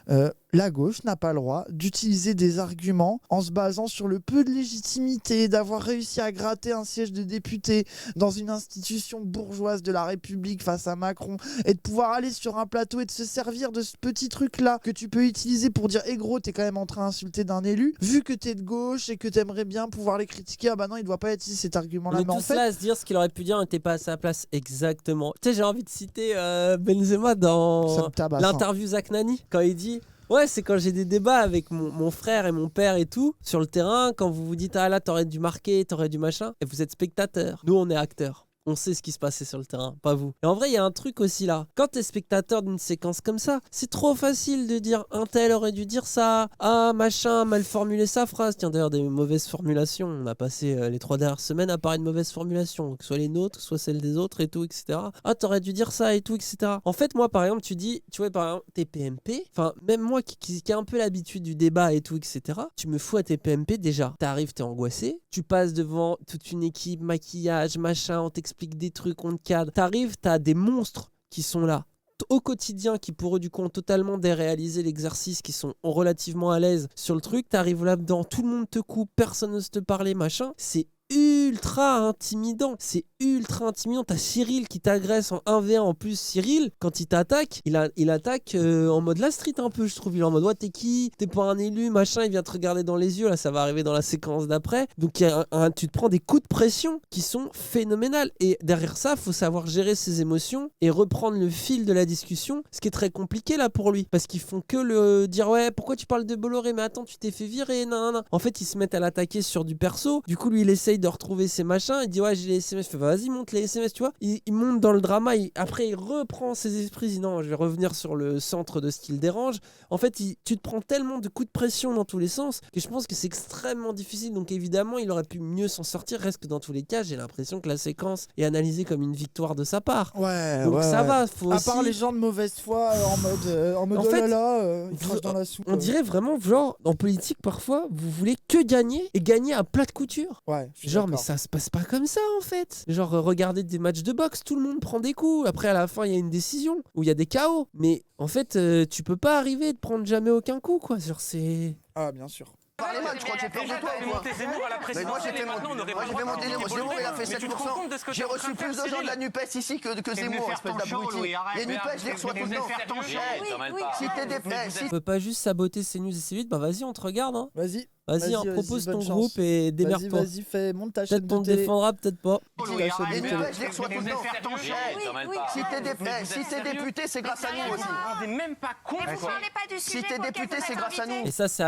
la gauche n'a pas le droit d'utiliser des arguments en se basant sur le peu de légitimité d'avoir réussi à gratter un siège de député dans une institution bourgeoise de la République face à Macron et de pouvoir aller sur un plateau et de se servir de ce petit truc-là que tu peux utiliser pour dire gros, t'es quand même en train d'insulter d'un élu, vu que t'es de gauche et que t'aimerais bien pouvoir les critiquer, bah non, il doit pas être ici cet argument-là. Mais tout cela à se dire ce qu'il aurait pu dire n'était pas à sa place. Exactement. Tu sais, j'ai envie de citer Benzema dans l'interview Zach Nani quand il dit ouais, c'est quand j'ai des débats avec mon frère et mon père et tout, sur le terrain, quand vous vous dites ah là t'aurais dû marquer, t'aurais dû machin, et vous êtes spectateur. Nous on est acteurs. On sait ce qui se passait sur le terrain, pas vous. Et en vrai, il y a un truc aussi là. Quand t'es spectateur d'une séquence comme ça, c'est trop facile de dire un tel aurait dû dire ça, ah machin, mal formulé sa phrase. Tiens, d'ailleurs, des mauvaises formulations. On a passé les 3 dernières semaines à parler de mauvaises formulations, que ce soit les nôtres, soit celles des autres et tout, etc. Ah, t'aurais dû dire ça et tout, etc. En fait, moi, par exemple, tu vois, par exemple, tes PMP, enfin, même moi qui a un peu l'habitude du débat et tout, etc., tu me fous à tes PMP déjà. T'arrives, t'es angoissé, tu passes devant toute une équipe, maquillage, machin, on t'explique des trucs, on te cadre. T'arrives, t'as des monstres qui sont là au quotidien, qui pour eux du coup ont totalement déréalisé l'exercice, qui sont relativement à l'aise sur le truc. T'arrives là-dedans, tout le monde te coupe, personne n'ose te parler, machin. C'est ultra intimidant. T'as Cyril qui t'agresse en 1v1. En plus, Cyril, quand il t'attaque, il attaque en mode la street un peu, je trouve. Il est en mode ouais, t'es qui? T'es pas un élu, machin. Il vient te regarder dans les yeux. Là, ça va arriver dans la séquence d'après. Donc, tu te prends des coups de pression qui sont phénoménales. Et derrière ça, faut savoir gérer ses émotions et reprendre le fil de la discussion. Ce qui est très compliqué là pour lui. Parce qu'ils font que le dire ouais, pourquoi tu parles de Bolloré? Mais attends, tu t'es fait virer. Non. En fait, ils se mettent à l'attaquer sur du perso. Du coup, lui, il essaye de retrouver ses machins. Il dit ouais, j'ai les SMS. Vas-y, monte les SMS, tu vois. Il monte dans le drama. Après, il reprend ses esprits. Il dit non, je vais revenir sur le centre de ce qui le dérange. En fait, tu te prends tellement de coups de pression dans tous les sens que je pense que c'est extrêmement difficile. Donc évidemment, il aurait pu mieux s'en sortir. Reste que dans tous les cas, j'ai l'impression que la séquence est analysée comme une victoire de sa part. Ouais. Donc ça va. Faut à aussi... part les gens de mauvaise foi en mode en oh fait, là là, ils crachent dans la soupe. On dirait vraiment, genre, en politique, parfois, vous voulez que gagner et gagner à plat de couture. Ouais. Genre, mais ça se passe pas comme ça, en fait. Genre, regardez des matchs de boxe, tout le monde prend des coups. Après, à la fin, il y a une décision où il y a des KO. Mais en fait, tu peux pas arriver de prendre jamais aucun coup, quoi. Genre, c'est... Ah, bien sûr. Parlez mal, je crois que j'ai perdu toi ou moi? Zemmour à la présidence. Moi j'ai fait mon Zemmour, il a fait 7%. J'ai reçu plus de gens de la NUPES ici que Zemmour, espèce d'abruti. Les NUPES, je les reçois tout le temps. Si t'es des... On peut pas juste saboter CNews et C8, bah vas-y, on te regarde, hein. Vas-y, propose ton groupe et démerde-toi. Vas-y, monte ta chaîne de télé. Peut-être qu'on te défendra, peut-être pas. Les NUPES, je les reçois tout le temps. Si t'es député, c'est grâce à nous aussi. On n'est même pas con. Si t'es député, c'est grâce à nous. Et ça, c'est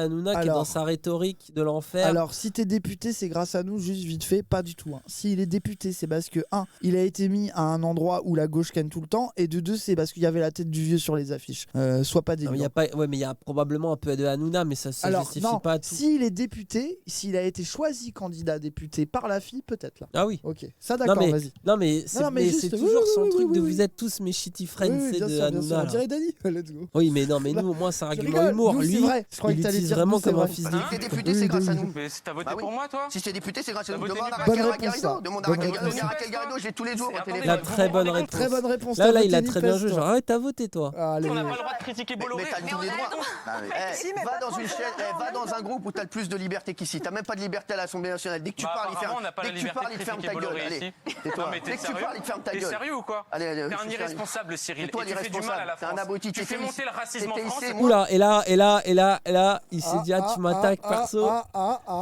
Hanouna qui est dans sa rhétorique de l'enfer. Alors, si t'es député, c'est grâce à nous, juste vite fait, pas du tout. S'il est député, c'est parce que, 1, il a été mis à un endroit où la gauche canne tout le temps, et de 2, c'est parce qu'il y avait la tête du vieux sur les affiches. Sois pas débile. Mais il y a probablement un peu de Hanouna, mais ça se justifie justifie non, pas tout. S'il est député, s'il a été choisi candidat député par la fille, peut-être là. Ah oui. Ok, ça d'accord, vas-y. Non mais c'est toujours son truc de vous êtes tous mes shitty friends, c'est de Hanouna. On dirait Dani. Let's go. Oui, mais non, mais nous au moins c'est un argument humour. Lui, il l'utilise vraiment comme un fils de. Si t'es député, c'est grâce à nous. Mais t'as voté pour moi, toi? Si t'es député, c'est grâce à nous. Bonne réponse. Demande à Raquel Garrido, j'ai tous les jours au téléphone. La très bonne réponse. Très bonne réponse. Là, il a très bien joué. Genre, t'as voté toi. On n'a pas le droit de critiquer Bolloré. Mais t'as tous les droits. Va dans une chaîne, va dans un groupe où t'as le plus de liberté qu'ici. T'as même pas de liberté à l'Assemblée nationale. Dès que tu parles, il te ferme ta gueule. Allez, tais-toi. Dès que tu parles, il te ferme ta gueule. T'es sérieux ou quoi? T'es un irresponsable, Cyril. C'est toi l'irresponsable. T'es un abruti. Tu fais monter le racisme en France. Oula, et là, il s'est dit tu m'attaques perso.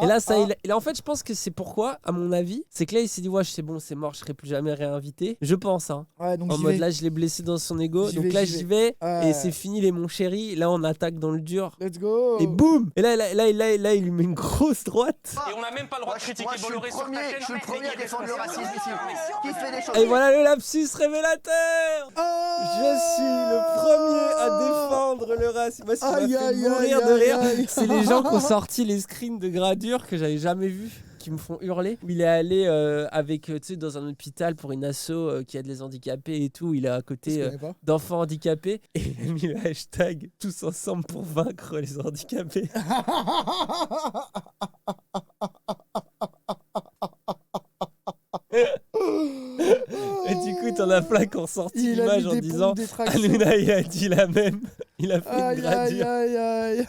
Et là, ça, en fait, je pense que c'est pourquoi, à mon avis, c'est que là, il s'est dit ouais, c'est bon, c'est mort, je serai plus jamais réinvité. Je pense, hein. Ouais, donc en mode là, je l'ai blessé dans son ego. Donc là, j'y vais. Et c'est fini, les mon chéri. Là, on attaque dans le dur. Let's go. Et boum. Et là, il lui met une grosse droite. Et on n'a même pas le droit de critiquer Bolloré sur ta chaîne. Je suis le premier à défendre le racisme ici. Qui fait des choses. Et voilà le lapsus révélateur. Je suis le premier à défendre le racisme. Moi, ce qui m'a fait mourir de rire, c'est les gens qui ont sorti les screens de Gradure que j'avais jamais vus, qui me font hurler. Où il est allé avec, tu sais, dans un hôpital pour une asso qui aide les handicapés et tout. Il est à côté d'enfants handicapés. Et il a mis le hashtag tous ensemble pour vaincre les handicapés. Et du coup, t'en as plein qui ont sorti l'image en disant Hanouna, il a dit la même. Il a fait une gradure. Aïe.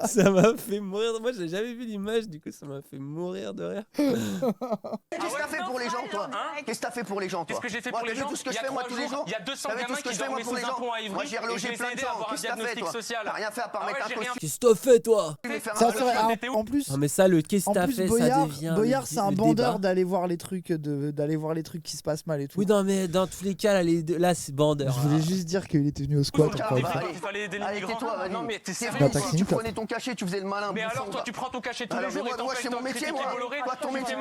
Ça m'a fait mourir. Moi, j'ai jamais vu l'image, du coup, ça m'a fait mourir de rire. Qu'est-ce que t'as fait pour les gens, toi? Qu'est-ce que t'as fait pour les gens, toi? Qu'est-ce que j'ai fait pour les gens? Tout ce que je fais, moi, tous les jours. Il y a 200 gamins qui dormaient sous un pont à Ivry. Moi, j'ai relogé plein de gens. Qu'est-ce que t'as fait, toi? T'as rien fait à part mettre un costume. Qu'est-ce que t'as fait, toi? En plus. Non, mais ça, le qu'est-ce que t'as fait, ça devient. Boyard, c'est un bandeur d'aller voir les trucs qui se passent mal et tout. Oui, non, mais dans tous les cas, là c'est bandeur. Je voulais juste dire qu'il était venu au squat. Il fallait aider les migrants. Non, mais t'es sérieux? Si tu prenais ton cachet, tu faisais le malin. Mais alors, toi, tu prends ton cachet tous les jours et moi, je fais mon métier, moi. Toi, ton métier,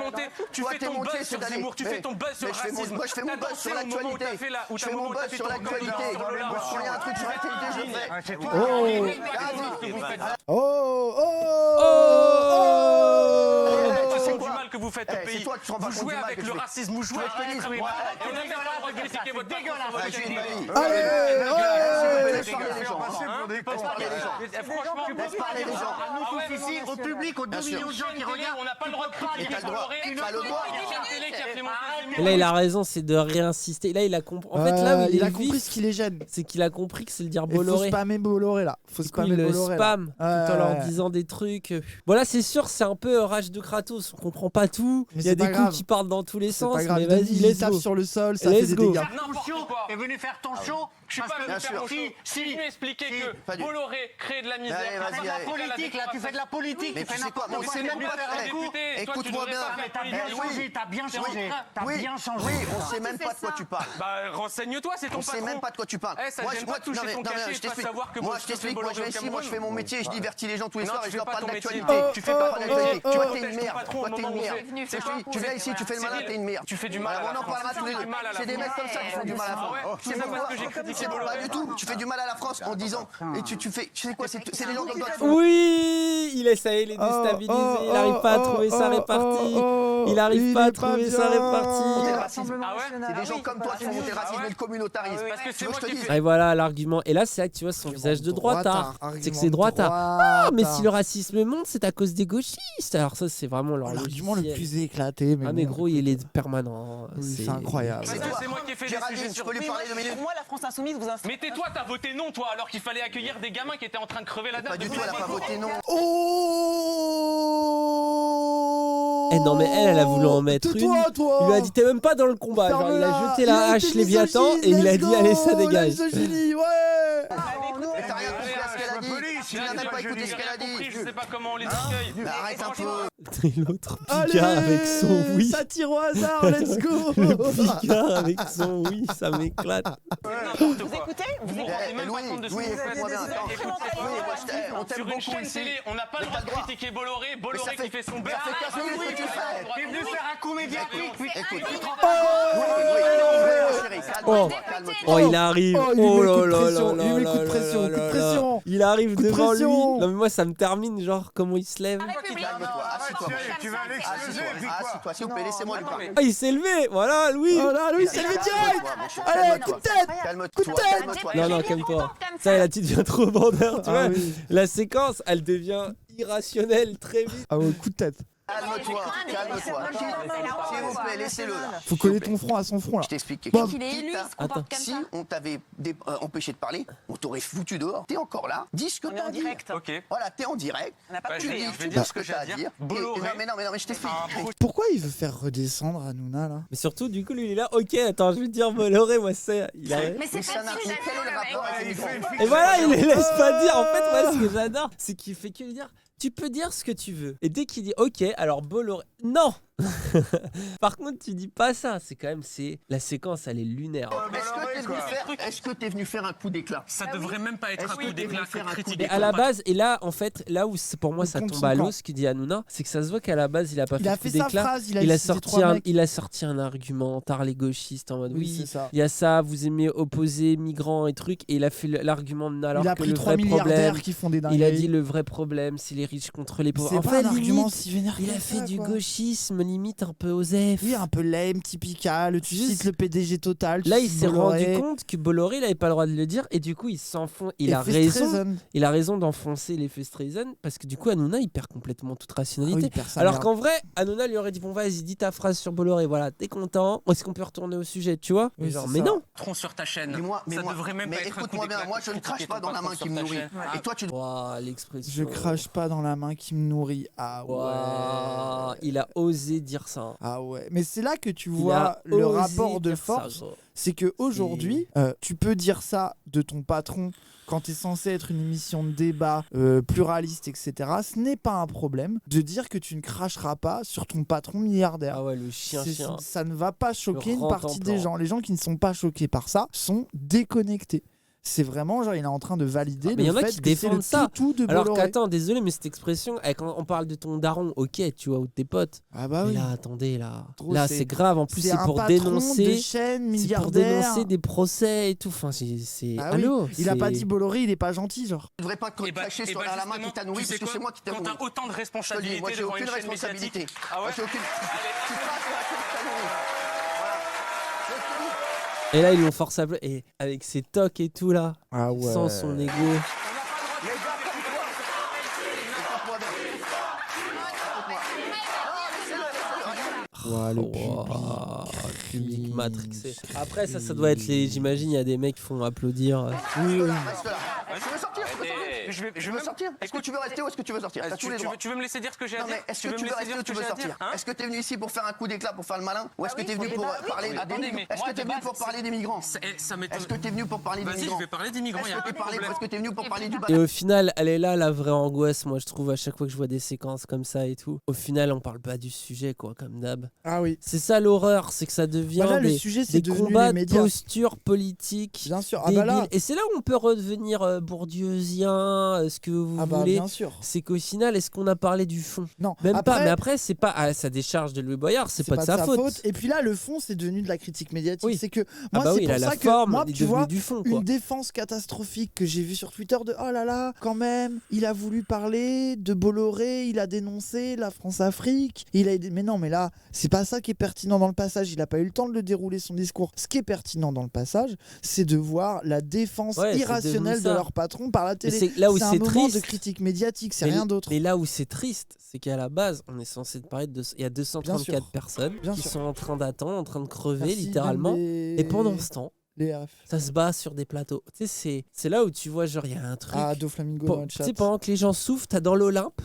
tu fais ton buzz sur Zemmour, tu fais ton buzz sur le racisme. Moi, je fais mon buzz sur l'actualité. Je fais mon buzz sur l'actualité. Moi, quand il y a un truc sur l'actualité, je le fais. C'est du mal que vous faites au pays. Vous jouez avec le racisme, vous jouez avec l'extrême droite. Et on n'a même pas le droit de critiquer votre au public, aux 2 millions de gens qui regardent. On n'a pas le droit de critiquer Bolloré. Et là, il a raison, c'est de réinsister. Là, il a compris. En fait, là où il a compris ce qui les gêne, c'est qu'il a compris que c'est le dire Bolloré. Il faut spammer Bolloré là. Faut spammer Bolloré. Il spam tout en leur disant des trucs. Bon, là, c'est sûr, c'est un peu rage de Kratos. On comprend pas tout. Il y a des coups qui partent dans tous les sens. Mais vas-y, il tape sur le sol, ça fait des dégâts. Est venu faire ton show. Je suis pas venu faire mon show. Si tu expliquer que Bolloré crée de la misère. Tu fais de la politique là, tu fais de la politique. Tu fais n'importe quoi. C'est même pas faire un coup. Écoute-moi bien. T'as bien changé. Oui, on sait même pas de quoi tu parles. Bah renseigne-toi, c'est ton patron. On sait même pas de quoi tu parles. Ça gêne pas de toucher ton cachet et pas savoir que moi je t'explique, moi je viens ici, moi je fais mon métier, je divertis les gens tous les soirs et je leur parle d'actualité. Tu fais pas ton métier. Tu vois, t'es une merde. Toi, t'es une merde. Tu viens ici, tu fais le malin, t'es une merde. Tu fais du mal à la France. On en parlera tous les deux. C'est des mecs comme ça qui font du mal à la France. C'est pas parce que j'ai critiqué Bolloré. Pas du tout. Tu fais du mal à la France en disant. Et tu fais. Tu sais quoi, c'est des gens comme toi. Oui, il essaye de les déstabiliser. Il n'arrive pas à trouver sa répartie. Il n'arrive pas à trouver sa répartie. C'est des gens comme toi qui font monter le racisme et le communautarisme. Parce que c'est moi qui Et voilà l'argument. Et là, c'est là que tu vois son visage de droitard. C'est que c'est droitard. Ah, mais si le racisme monte, c'est à cause des gauchistes. Alors ça, c'est vraiment leur argument le plus éclaté. Mais gros, il est permanent. C'est incroyable. C'est moi qui ai fait des sujets sur lui parler de Pour moi, la France insoumise vous incite. Mais tais-toi, t'as voté non, toi, alors qu'il fallait accueillir des gamins qui étaient en train de crever la dalle. Pas du tout, elle a pas voté non. Eh non, mais elle a voulu en mettre une. Il lui a dit t'es même pas dans le combat. Genre, il a jeté la hache Léviathan et il a dit allez, ça dégage. T'as rien compris à ce qu'elle a dit. Tu n'as même pas écouté ce qu'elle a dit. Je sais pas comment on les accueille. Arrête un peu. Et l'autre Picard avec son oui. Ça tire au hasard, let's go. Le Picard avec son oui, ça m'éclate. Vous écoutez? Vous vous rendez même pas compte de ce que vous faites. On t'aime Sur une beaucoup chaîne ici. télé, on n'a pas le droit de critiquer Bolloré qui fait son beurre. Ça fait 15 minutes que tu le fais. T'es venu faire un coup médiatique. Écoute. Oh, il arrive. Oh là là là il met coup de pression, coup de pression. Il arrive Coup de devant lui. pression. Non mais moi ça me termine genre comment il se lève. Tu vas l'exploser. Assis-toi, s'il vous plaît, laissez-moi lui parler. Ah il s'est levé. Voilà Louis. Voilà, lui, c'est le direct. Allez, coup de tête. Coup de tête. Non calme-toi. Ça là tu deviens trop bandeur, tu vois. Oui. La séquence elle devient irrationnelle très vite. Ah ouais, coup de tête. Calme-toi. S'il vous plaît, laissez-le là. Faut coller ton front à son front là. Je t'explique quelque Bon. chose. Il est élu, il se comporte comme Si ça. on t'avait empêché de parler, on t'aurait foutu dehors. T'es encore là. Dis ce que On est t'as en à dire. direct. Ok. Voilà, t'es en direct. On n'a pas Tu coupé, dis hein. Je vais dire ce que t'as à dire. Bolloré. Non, mais je t'explique. Pourquoi il veut faire redescendre Hanouna là? Mais surtout du coup lui il est là. Ok attends je vais te dire Bolloré moi c'est. Il arrive. Mais c'est ça n'a pas quel est le rapport avec les migrants? Et voilà, il les laisse pas dire. En fait, moi, ce que j'adore, c'est qu'il fait que lui dire tu peux dire ce que tu veux. Et dès qu'il dit ok, alors Bolloré. Non Par contre, tu dis pas ça. C'est quand même. La séquence, elle est lunaire. Est-ce que t'es venu faire un coup d'éclat? Ça devrait même pas être Est-ce un que coup d'éclat t'es venu faire un coup critique. Et à la base, et là, en fait, là où pour moi ça tombe à l'eau, ce qu'il dit Hanouna, c'est que ça se voit qu'à la base, il a pas Il a fait fait de coup sa d'éclat. phrase, Il a sorti un argumentaire, les gauchistes, en mode Oui, c'est oui, ça. il y a ça, vous aimez opposer migrants et trucs, et il a fait l'argument de alors Il a que pris le 3 vrai problème, milliardaires qui font des dingueries. il a dit le vrai problème, c'est les riches contre les pauvres. C'est En pas fait, un argument limite, si vénère il que a fait ça, du quoi. gauchisme, limite un peu osef. Oui, un peu lame, typical. Tu Juste- cites le PDG Total. tu Là, il cites s'est rendu Bolloré. compte que Bolloré, il avait pas le droit de le dire, et du coup, il s'enfonce. Il Et a fait raison. Streisand. Il a raison d'enfoncer l'effet Streisand parce que du coup, Hanouna, il perd complètement toute Ah oui, rationalité. il perd sa Alors merde. qu'en vrai, Hanouna lui aurait dit bon vas-y dis ta phrase sur Bolloré, voilà, t'es content, est-ce qu'on peut retourner au sujet, tu vois? Oui, Genre, c'est mais ça. non. Tronc sur ta chaîne. Mais Ça devrait même pas être un coup écoute-moi bien, d'éclat. moi je ne crache pas dans la main qui me nourrit. Et toi tu Ouah, l'expression. Je crache pas dans la main qui me nourrit. Ah ouais. Ouah, il a osé dire ça. Hein. Ah ouais. Mais c'est là que tu Il vois a le osé rapport de dire ça, force. gros. C'est que aujourd'hui, tu peux dire ça de ton patron quand tu es censé être une émission de débat pluraliste, etc. Ce n'est pas un problème de dire que tu ne cracheras pas sur ton patron milliardaire. Ah ouais, le chien. Ça ne va pas choquer une partie rentre-en-plan. des gens. Les gens qui ne sont pas choqués par ça sont déconnectés. C'est vraiment genre il est en train de valider mais le y en a fait qui que c'est le défendent ça. toutou de Alors Bolloré. qu'attends, désolé, mais cette expression, quand on parle de ton daron, ok, tu vois, ou de tes potes. Ah bah Mais oui. là, attendez, là. Gros, Là, c'est- c'est grave. En plus, c'est un pour patron dénoncer. de chaîne C'est pour milliardaire. dénoncer des procès et tout. Enfin, c'est. Ah oui, Allô, il a c'est- pas dit Bolloré, il est pas gentil genre. ne devrais pas te cracher sur la main qui t'a nourri parce que c'est moi qui t'ai Quand nourri. t'as autant de Je te le dis, responsabilités moi j'ai devant aucune une chaîne responsabilité. médiatique. Ah Moi ouais. j'ai aucune. Tu craches sur la chaîne qui t'a nourri. Voilà. Je te le dis. Et là, ils l'ont forcé à pleurer. Et avec ses tocs et tout, là. Ah Sans son ego. Les gars comme toi. Écoute-moi bien. Ouais, le Wow, public matrixé. Après, ça doit être les. J'imagine, il y a des mecs qui font applaudir. Oui, oui. Reste là. Tu veux sortir? Je veux sortir. Est-ce que tu veux rester ou est-ce que tu veux sortir? T'as tous les droits. Tu veux me laisser dire ce que j'ai à Non dire? mais est-ce que tu veux rester ou tu veux sortir? Est-ce que t'es venu ici pour faire un coup d'éclat, pour faire le malin? Ou est-ce que t'es venu pour parler des migrants? Est-ce que t'es venu pour parler des migrants? Ça m'étonne. Est-ce que t'es venu pour parler des Vas-y, migrants? je vais parler des migrants. Est-ce que t'es venu pour parler du Et au final, elle est là, la vraie angoisse, moi, je trouve, à chaque fois que je vois des séquences comme ça et tout. Au final, on parle pas du sujet, quoi, comme d'hab. Ah oui. C'est ça l'horreur, c'est que ça devient Bah là, le des, sujet, c'est des devenu combats les de médias. posture politique. Bien sûr. Ah bah là. débiles. Et c'est là où on peut redevenir bourdieusien, ce que vous Ah bah voulez. bien sûr. C'est qu'au final, est-ce qu'on a parlé du fond? Non. Même après, pas, mais après, c'est pas à sa décharge de Louis Boyard, c'est pas de sa faute. Et puis là, le fond, c'est devenu de la critique médiatique. Oui. C'est que Ah moi, bah c'est oui, pour là, ça la que forme, moi, il est tu devenu vois, du fond, quoi. une défense catastrophique que j'ai vue sur Twitter de oh là là, quand même, il a voulu parler de Bolloré, il a dénoncé la France-Afrique, mais non, mais là, c'est pas ça qui est pertinent dans le passage. Il a pas eu le temps de le dérouler son discours. Ce qui est pertinent dans le passage, c'est de voir la défense Ouais, c'est irrationnelle devenu de ça. leur patron par la Mais télé. c'est là où un c'est moment de triste. critique médiatique, c'est Mais- rien d'autre. Mais là où c'est triste, c'est qu'à la base, on est censé parler de. Il y a Bien 234 sûr. personnes Bien qui sûr. sont en train d'attendre, en train de crever Merci, littéralement. Dembélé. Et pendant ce temps, Les RF. Ça se bat sur des plateaux. Tu sais, c'est là où tu vois, genre, il y a un truc. Ah, Doflamingo dans le Tu chat. sais, pendant que les gens souffrent, t'as dans l'Olympe,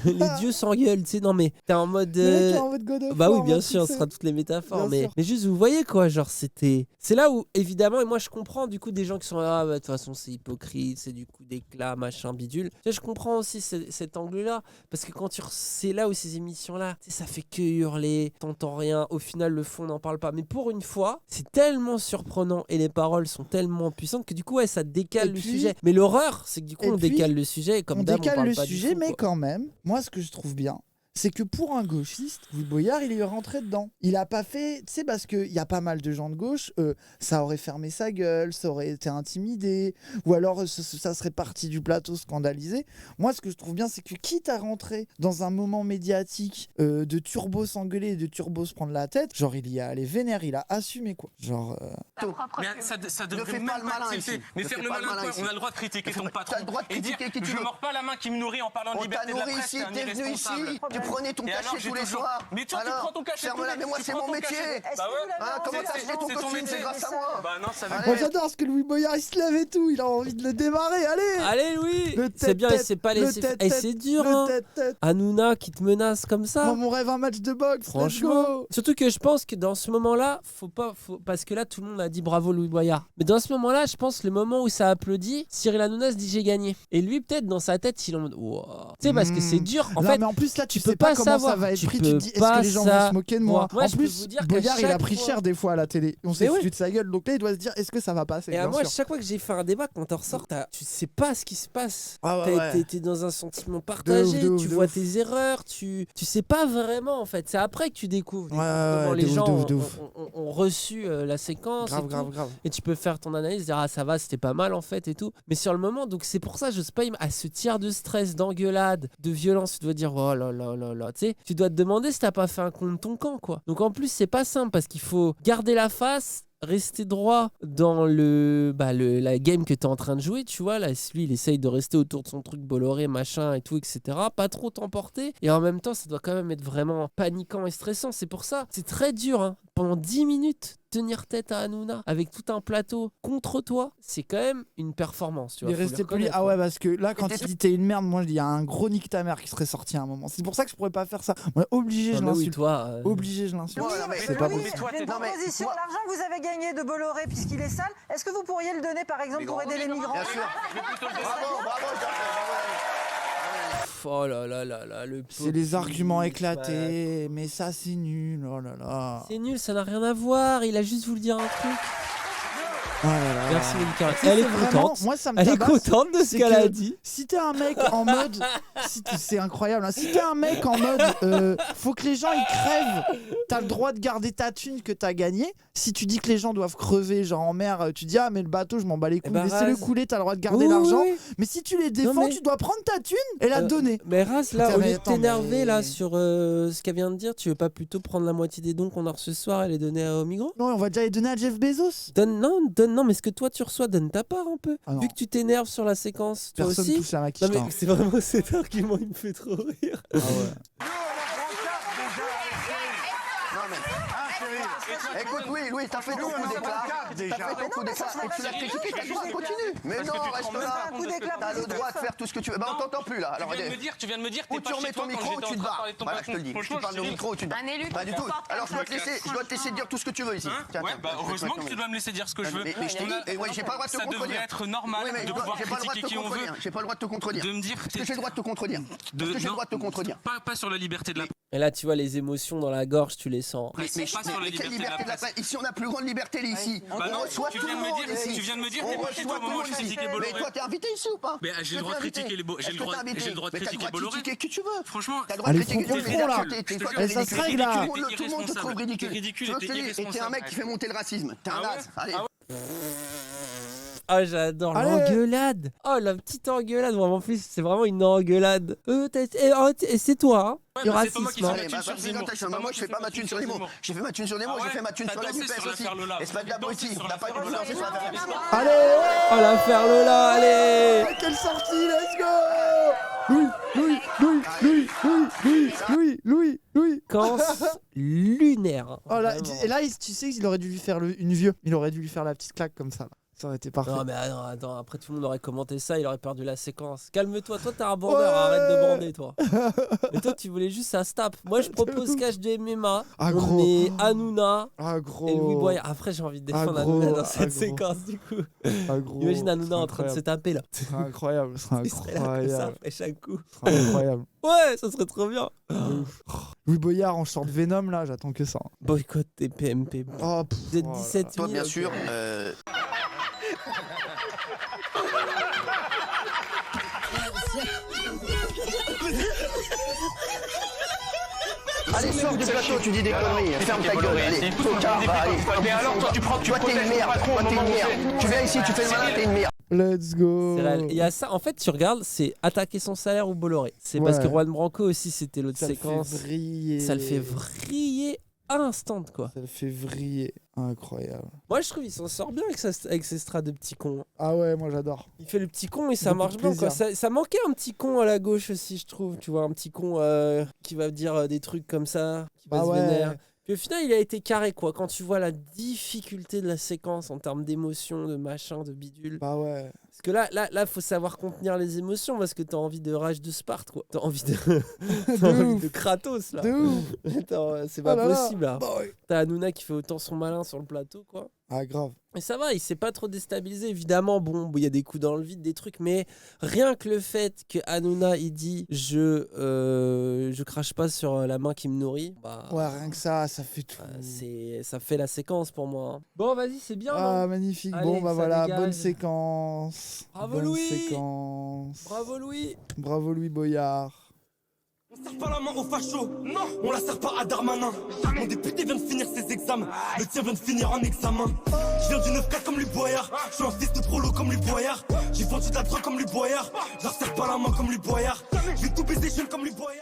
les dieux s'engueulent. Tu sais, non, mais t'es en mode. Le mec est en mode God of Bah oui, War, bien un sûr, truc, ce sera toutes les métaphores. Bien sûr. Mais juste, vous voyez quoi, genre, c'était. C'est là où, évidemment, et moi je comprends du coup des gens qui sont là, de toute façon, c'est hypocrite, c'est du coup d'éclat, machin, bidule. Tu sais, je comprends aussi cet angle-là, parce que quand c'est là où ces émissions-là, tu sais, ça fait que hurler, t'entends rien, au final, le fond n'en parle pas. Mais pour une fois, c'est tellement surprenant et les paroles sont tellement puissantes que du coup, ouais, ça décale le sujet. Mais l'horreur, c'est que du coup, on décale le sujet. Et comme on d'hab, décale parle le pas du sujet, tout, mais quoi. quand même, moi, ce que je trouve bien, c'est que pour un gauchiste, Louis Boyard, il est rentré dedans. Il a pas fait, tu sais, parce qu'il y a pas mal de gens de gauche, ça aurait fermé sa gueule, ça aurait été intimidé, ou alors ça serait parti du plateau scandalisé. Moi, ce que je trouve bien, c'est que quitte à rentrer dans un moment médiatique de turbo s'engueuler et de turbo se prendre la tête, genre il y a allé vénère, il a assumé quoi. Genre. Mais ça devrait fais pas le malin ici. Mais faire le malin, on a le droit de critiquer ton patron. T'as le droit de critiquer qui tu veux. Je mords pas la main qui me nourrit en parlant de liberté de la presse. Ici, t'es venu ici, tu prenais ton cachet tous les soirs. Mais toi, tu prends ton cachet. Ferme-la, mais moi, c'est mon métier. Comment t'as acheté ton costume? C'est grâce à moi. Bah non, ça Moi j'adore ce que Louis Boyard il se lève et tout, il a envie de le démarrer, allez. Allez, Louis, Le c'est bien, tête-tête, c'est pas le laissé. tête-tête, Et c'est dur, le hein. tête-tête. Hanouna qui te menace comme ça. Moi, mon rêve, un match de boxe. Franchement, Let's go. surtout que je pense que dans ce moment-là, parce que là tout le monde a dit bravo Louis Boyard. Mais dans ce moment-là, je pense le moment où ça applaudit, Cyril Hanouna se dit j'ai gagné. Et lui peut-être dans sa tête, il est en mode wow. Tu sais parce que c'est dur. En non, fait, mais en plus là, tu peux sais pas pas comment savoir. ça va être Tu pris. peux Tu te dis, est-ce pas que les gens vont se moquer de moi? Moi, En je peux plus, vous dire qu'à Boyard, il a chaque pris fois- cher des fois à la télé. On s'est foutu de sa gueule. Donc là, il doit se dire, est-ce que ça va passer? Et à Bien moi, sûr. chaque fois que j'ai fait un débat, quand t'en ressors, tu sais pas ce qui se passe. Ah ouais, T'es dans un sentiment partagé, De ouf, tu de vois ouf. tes erreurs, tu sais pas vraiment en fait. C'est après que tu découvres comment ouais, les de ouf, gens de ouf. ont reçu la séquence. et tout. Grave. Et tu peux faire ton analyse, dire ah ça va, c'était pas mal en fait et tout. Mais sur le moment, donc c'est pour ça, je sais pas, à ce tiers de stress, d'engueulade, de violence, tu dois dire oh là là là là, tu sais, tu dois te demander si t'as pas fait un con de ton camp quoi. Donc en plus c'est pas simple parce qu'il faut garder la face, rester droit dans la game que t'es en train de jouer, tu vois. Là, lui, il essaye de rester autour de son truc Bolloré, machin et tout, etc. Pas trop t'emporter. Et en même temps, ça doit quand même être vraiment paniquant et stressant. C'est pour ça, c'est très dur, hein. Pendant 10 minutes, tenir tête à Hanouna avec tout un plateau contre toi, c'est quand même une performance, tu vois. Il est resté poli. Ah ouais, parce que là, quand il dit t'es une merde, moi je dis il y a un gros nique ta mère qui serait sorti à un moment. C'est pour ça que je pourrais pas faire ça. Moi, obligé, je l'insulte. Obligé, je l'insulte. C'est pas possible. J'ai une proposition. L'argent que vous avez gagné de Bolloré, puisqu'il est sale, est-ce que vous pourriez le donner par exemple pour aider les migrants? Bien sûr. Bravo. Oh là là là là, c'est les arguments éclatés, mais ça c'est nul, oh là là. C'est nul, ça n'a rien à voir, il a juste voulu dire un truc. Oh là là. Merci Monica. Elle est contente. Moi, ça me Elle est tabasse, contente de ce qu'elle a dit. Si t'es un mec en mode, c'est incroyable. Hein. Si t'es un mec en mode, faut que les gens ils crèvent. T'as le droit de garder ta thune que t'as gagnée. Si tu dis que les gens doivent crever, genre en mer, tu dis ah mais le bateau je m'en bats les couilles, laissez-le couler. T'as le droit de garder l'argent. Oui. Mais si tu les défends, tu dois prendre ta thune et la donner. Mais Raz, là, au lieu de t'énerver là sur ce qu'elle vient de dire, tu veux pas plutôt prendre la moitié des dons qu'on a reçus ce soir et les donner aux migrants? Non, on va déjà les donner à Jeff Bezos. Non, mais ce que toi tu reçois, donne ta part un peu. Vu que tu t'énerves sur la séquence, toi personne aussi. touche à ma quiche. Non, mais c'est vraiment cet argument, il me fait trop rire. Ah ouais. Écoute, Louis, t'as fait ton coup d'éclat. Et tu l'as critiqué, t'as le droit, continue. Mais non, reste là. T'as le droit de faire tout ce que tu veux. Bah, on t'entend plus là. Alors, tu viens de me dire, ou tu remets ton micro ou tu te barres. Voilà, je te le dis. Tu parles de micro ou tu te barres. Pas du tout. Alors, je dois te laisser dire tout ce que tu veux ici. Ouais, bah, heureusement que tu dois me laisser dire ce que je veux. Mais je t'ai dit, et ouais, j'ai pas le droit de te contredire. Ça devrait être normal de pouvoir critiquer qui on veut. J'ai pas le droit de te contredire. De me dire que j'ai le droit de te contredire. Parce que j'ai le droit de te contredire. Pas sur la liberté de la presse. Et là, tu vois les émotions dans la gorge, tu les sens. Mais quelle liberté de la presse? Ici, on a plus grande liberté ici. On reçoit tout le monde ici. Tu viens de me dire, t'es pas chez toi au moment où je critiquais Bolloré. Mais toi, t'es invité ici ou pas? Mais j'ai le droit de critiquer les J'ai le droit de critiquer Bolloré. Qui tu veux. Franchement, t'as le droit de critiquer le front là. Et ça se règle là. Tout le monde te trouve ridicule. Et t'es un mec qui fait monter le racisme. T'es un naze. Allez. Ah, j'adore l'engueulade. Oh, la petite engueulade. En plus, c'est vraiment une engueulade. Et c'est toi, hein. Le racisme. Moi, je fais pas ma thune sur les mots. J'ai fait ma thune sur les mots, j'ai fait ma thune sur la NUPES aussi. Et c'est pas de l'abruti. T'as pas dû danser sur l'affaire Lola. Allez. Oh, l'affaire Lola, allez. Quelle sortie, let's go. Louis. Louis. Séquence lunaire. Oh là, et là, tu sais, il aurait dû lui faire une vieux. Il aurait dû lui faire la petite claque comme ça. Là. Ça aurait été parfait. Non, mais attends, après tout le monde aurait commenté ça, il aurait perdu la séquence. Calme-toi, toi t'es un bandeur, arrête de bander, toi. Et toi, tu voulais juste ça se tape. Moi, je propose Cash de MMA. On est Hanouna et Louis Boyard. Après, j'ai envie de défendre Hanouna dans cette séquence, du coup. Imagine Hanouna en train de se taper là. Ce serait incroyable. Il serait là comme ça après chaque coup. Ce serait incroyable. Ouais, ça serait trop bien. Louis Boyard en short Venom, là, j'attends que ça. Boycott tes PMP. Vous êtes 17 000. Toi, bien sûr. Allez, sors du plateau, tu dis des conneries. Ferme ta gueule. Allez, tocard, allez. Mais alors, toi, tu prends. Toi, t'es une merde. Toi, t'es une merde. Tu viens ici, tu fais le malin, t'es une merde. Let's go. C'est réel. Il y a ça. En fait, tu regardes, c'est attaquer son salaire ou Bolloré. C'est parce que Juan Branco aussi, c'était l'autre séquence. Ça le fait vriller. Ça le fait vriller instant, quoi. Ça le fait vriller. Incroyable. Moi, je trouve qu'il s'en sort bien avec ses strats de petit con. Ah ouais, moi j'adore. Il fait le petit con et ça marche bien, quoi. Ça manquait un petit con à la gauche aussi, je trouve. Tu vois, un petit con qui va dire des trucs comme ça, qui va se vénère. Puis au final, il a été carré, quoi. Quand tu vois la difficulté de la séquence en termes d'émotion, de machin, de bidule. Bah ouais. Parce que là, faut savoir contenir les émotions parce que t'as envie de rage de Sparte, quoi. T'as envie de Kratos, là. De ouf. Attends, c'est pas possible, là. Bah ouais. T'as Hanouna qui fait autant son malin sur le plateau, quoi. Ah, grave. Mais ça va, il s'est pas trop déstabilisé. Évidemment, bon, il y a des coups dans le vide, des trucs, mais rien que le fait que Hanouna, il dit je crache pas sur la main qui me nourrit. Bah, ouais, rien que ça fait tout. Ça fait la séquence pour moi. Bon, vas-y, c'est bien. Ah, magnifique. Allez, bon, bah voilà, dégage. bonne séquence. Bravo, bonne Louis. séquence. Bravo, Louis. Bravo, Louis Boyard. On serre pas la main aux fachos, non, on la serre pas à Darmanin. Mon député vient de finir ses examens, le tien vient de finir en examen. Je viens du 9-4 comme lui Boyard, je suis un fils de prolo comme lui Boyard. J'ai vendu de la drogue comme lui Boyard, je la serre pas la main comme lui Boyard. Je vais tout baiser jeune comme lui Boyard.